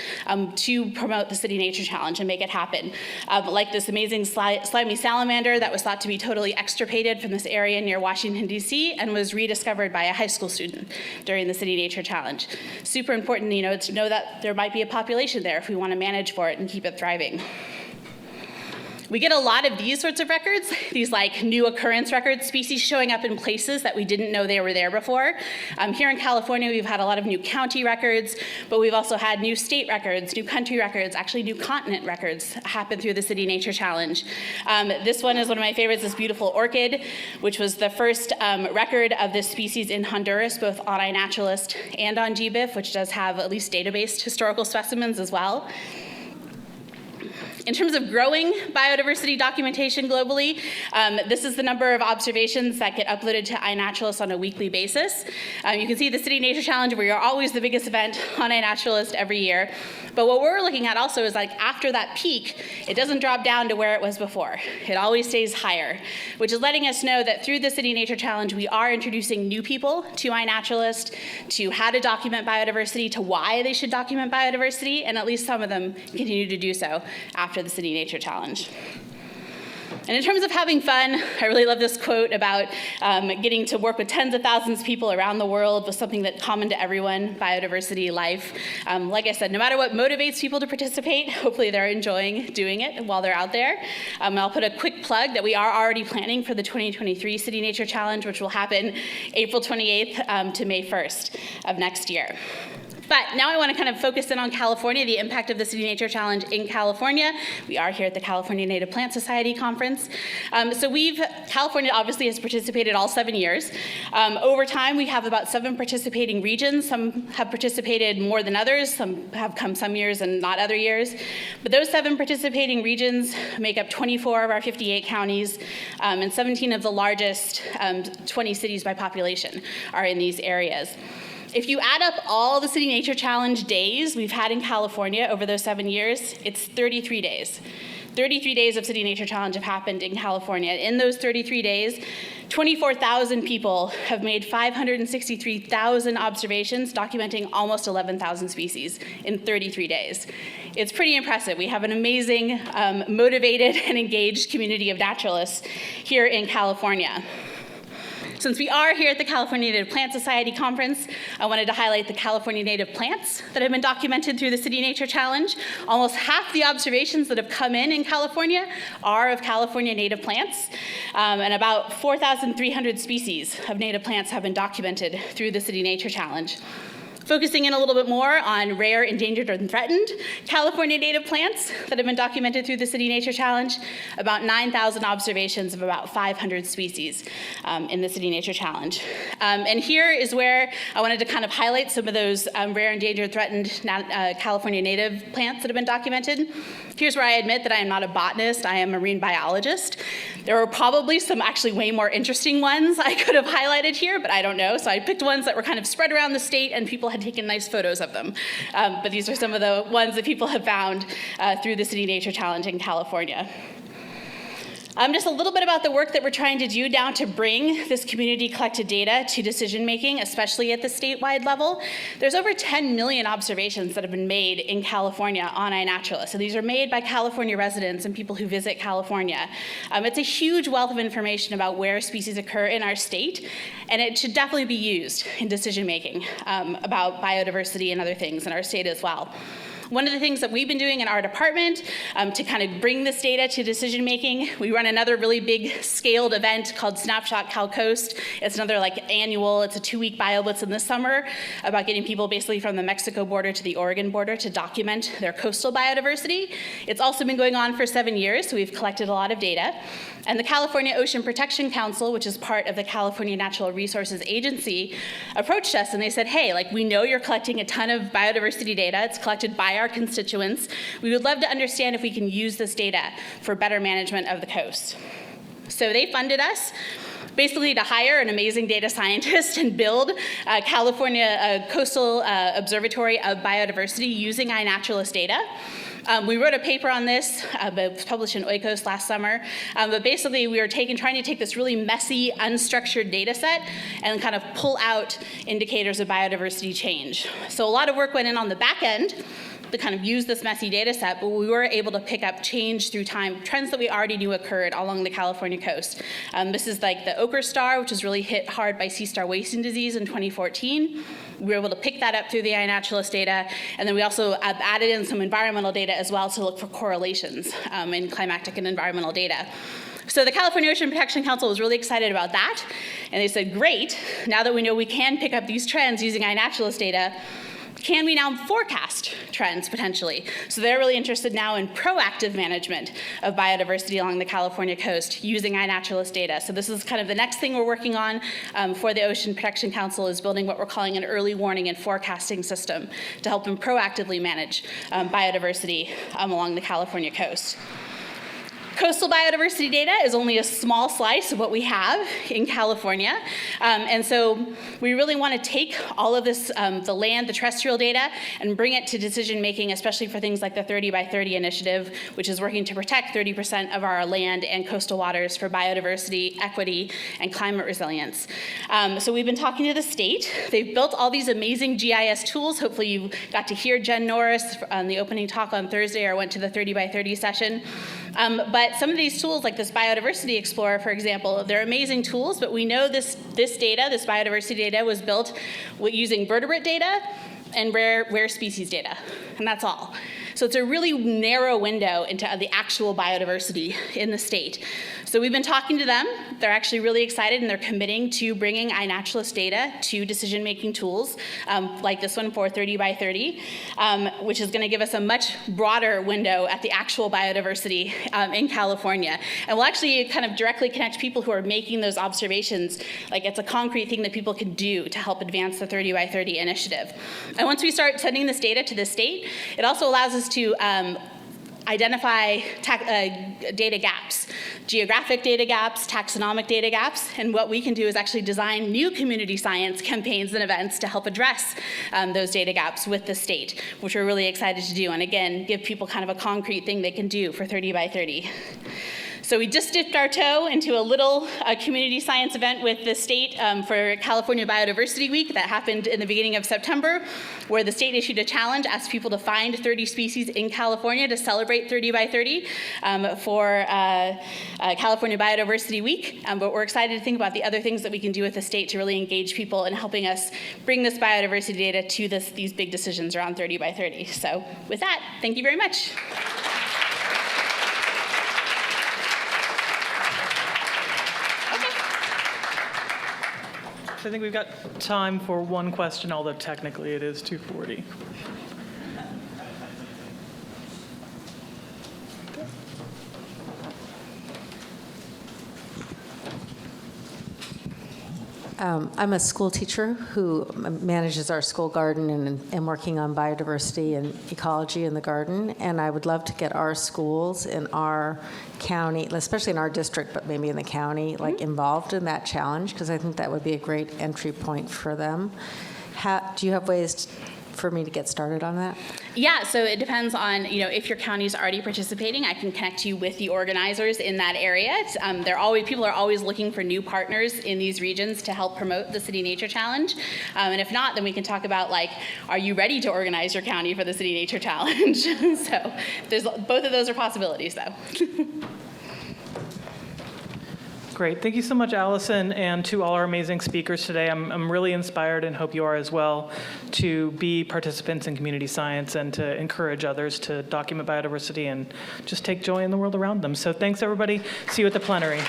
to promote the City Nature Challenge and make it happen. Like this amazing slimy salamander that was thought to be totally extirpated from this area near Washington, D.C., and was rediscovered by a high school student during the City Nature Challenge. Super important, to know that there might be a population there if we want to manage for it and keep it thriving. We get a lot of these sorts of records, these like new occurrence records, species showing up in places that we didn't know they were there before. Here in California, we've had a lot of new county records, but we've also had new state records, new country records, actually new continent records happen through the City Nature Challenge. This one is one of my favorites, this beautiful orchid, which was the first record of this species in Honduras, both on iNaturalist and on GBIF, which does have at least database historical specimens as well. In terms of growing biodiversity documentation globally, this is the number of observations that get uploaded to iNaturalist on a weekly basis. You can see the City Nature Challenge, we are always the biggest event on iNaturalist every year. But what we're looking at also is like after that peak, it doesn't drop down to where it was before. It always stays higher, which is letting us know that through the City Nature Challenge, we are introducing new people to iNaturalist, to how to document biodiversity, to why they should document biodiversity, and at least some of them continue to do so after the City Nature Challenge. And in terms of having fun, I really love this quote about getting to work with tens of thousands of people around the world with something that's common to everyone, biodiversity, life. Like I said, no matter what motivates people to participate, hopefully they're enjoying doing it while they're out there. I'll put a quick plug that we are already planning for the 2023 City Nature Challenge, which will happen April 28th to May 1st of next year. But now I want to kind of focus in on California, the impact of the City Nature Challenge in California. We are here at the California Native Plant Society Conference. California obviously has participated all 7 years. Over time, we have about 7 participating regions. Some have participated more than others. Some have come some years and not other years. But those 7 participating regions make up 24 of our 58 counties, and 17 of the largest 20 cities by population are in these areas. If you add up all the City Nature Challenge days we've had in California over those 7 years, it's 33 days. 33 days of City Nature Challenge have happened in California. In those 33 days, 24,000 people have made 563,000 observations, documenting almost 11,000 species in 33 days. It's pretty impressive. We have an amazing, motivated, and engaged community of naturalists here in California. Since we are here at the California Native Plant Society Conference, I wanted to highlight the California native plants that have been documented through the City Nature Challenge. Almost half the observations that have come in California are of California native plants, and about 4,300 species of native plants have been documented through the City Nature Challenge. Focusing in a little bit more on rare, endangered, and threatened California native plants that have been documented through the City Nature Challenge, about 9,000 observations of about 500 species in the City Nature Challenge. And here is where I wanted to kind of highlight some of those rare, endangered, threatened California native plants that have been documented. Here's where I admit that I am not a botanist, I am a marine biologist. There are probably some actually way more interesting ones I could have highlighted here, but I don't know. So I picked ones that were kind of spread around the state and people had taken nice photos of them. But these are some of the ones that people have found through the City Nature Challenge in California. Just a little bit about the work that we're trying to do now to bring this community collected data to decision making, especially at the statewide level. There's over 10 million observations that have been made in California on iNaturalist. So these are made by California residents and people who visit California. It's a huge wealth of information about where species occur in our state, and it should definitely be used in decision making about biodiversity and other things in our state as well. One of the things that we've been doing in our department to kind of bring this data to decision making, we run another really big scaled event called Snapshot Cal Coast. It's another annual, it's a 2-week BioBlitz in the summer about getting people basically from the Mexico border to the Oregon border to document their coastal biodiversity. It's also been going on for 7 years, so we've collected a lot of data. And the California Ocean Protection Council, which is part of the California Natural Resources Agency, approached us and they said, hey, we know you're collecting a ton of biodiversity data. It's collected by our constituents. We would love to understand if we can use this data for better management of the coast. So they funded us basically to hire an amazing data scientist and build a California coastal observatory of biodiversity using iNaturalist data. We wrote a paper on this, it was published in Oikos last summer, but basically we were trying to take this really messy, unstructured data set and kind of pull out indicators of biodiversity change. So a lot of work went in on the back end to kind of use this messy data set, but we were able to pick up change through time, trends that we already knew occurred along the California coast. This is the ochre star, which was really hit hard by sea star wasting disease in 2014. We were able to pick that up through the iNaturalist data, and then we also added in some environmental data as well to look for correlations in climatic and environmental data. So the California Ocean Protection Council was really excited about that, and they said, great, now that we know we can pick up these trends using iNaturalist data, can we now forecast trends potentially? So they're really interested now in proactive management of biodiversity along the California coast using iNaturalist data. So this is kind of the next thing we're working on for the Ocean Protection Council, is building what we're calling an early warning and forecasting system to help them proactively manage biodiversity along the California coast. Coastal biodiversity data is only a small slice of what we have in California. And so we really want to take all of this, the land, the terrestrial data, and bring it to decision making, especially for things like the 30 by 30 initiative, which is working to protect 30% of our land and coastal waters for biodiversity, equity, and climate resilience. So we've been talking to the state. They've built all these amazing GIS tools. Hopefully you got to hear Jen Norris on the opening talk on Thursday, or went to the 30 by 30 session. But some of these tools, like this Biodiversity Explorer, for example, they're amazing tools, but we know this data, this biodiversity data, was built using vertebrate data and rare species data, and that's all. So it's a really narrow window into the actual biodiversity in the state. So we've been talking to them. They're actually really excited, and they're committing to bringing iNaturalist data to decision-making tools like this one for 30 by 30, which is going to give us a much broader window at the actual biodiversity in California. And we'll actually kind of directly connect people who are making those observations. Like, it's a concrete thing that people can do to help advance the 30 by 30 initiative. And once we start sending this data to the state, it also allows us to identify data gaps, geographic data gaps, taxonomic data gaps, and what we can do is actually design new community science campaigns and events to help address those data gaps with the state, which we're really excited to do, and again, give people kind of a concrete thing they can do for 30 by 30. So we just dipped our toe into a little community science event with the state for California Biodiversity Week that happened in the beginning of September, where the state issued a challenge, asked people to find 30 species in California to celebrate 30 by 30 for California Biodiversity Week. But we're excited to think about the other things that we can do with the state to really engage people in helping us bring this biodiversity data to these big decisions around 30 by 30. So with that, thank you very much. I think we've got time for one question, although technically it is 2:40. I'm a school teacher who manages our school garden and am working on biodiversity and ecology in the garden. And I would love to get our schools in our county, especially in our district, but maybe in the county, like involved in that challenge, because I think that would be a great entry point for them. Do you have ways for me to get started on that? Yeah, so it depends on, if your county is already participating, I can connect you with the organizers in that area. People are always looking for new partners in these regions to help promote the City Nature Challenge. And if not, then we can talk about, are you ready to organize your county for the City Nature Challenge? So both of those are possibilities, though. Great. Thank you so much, Alison, and to all our amazing speakers today. I'm really inspired, and hope you are as well, to be participants in community science and to encourage others to document biodiversity and just take joy in the world around them. So thanks, everybody. See you at the plenary.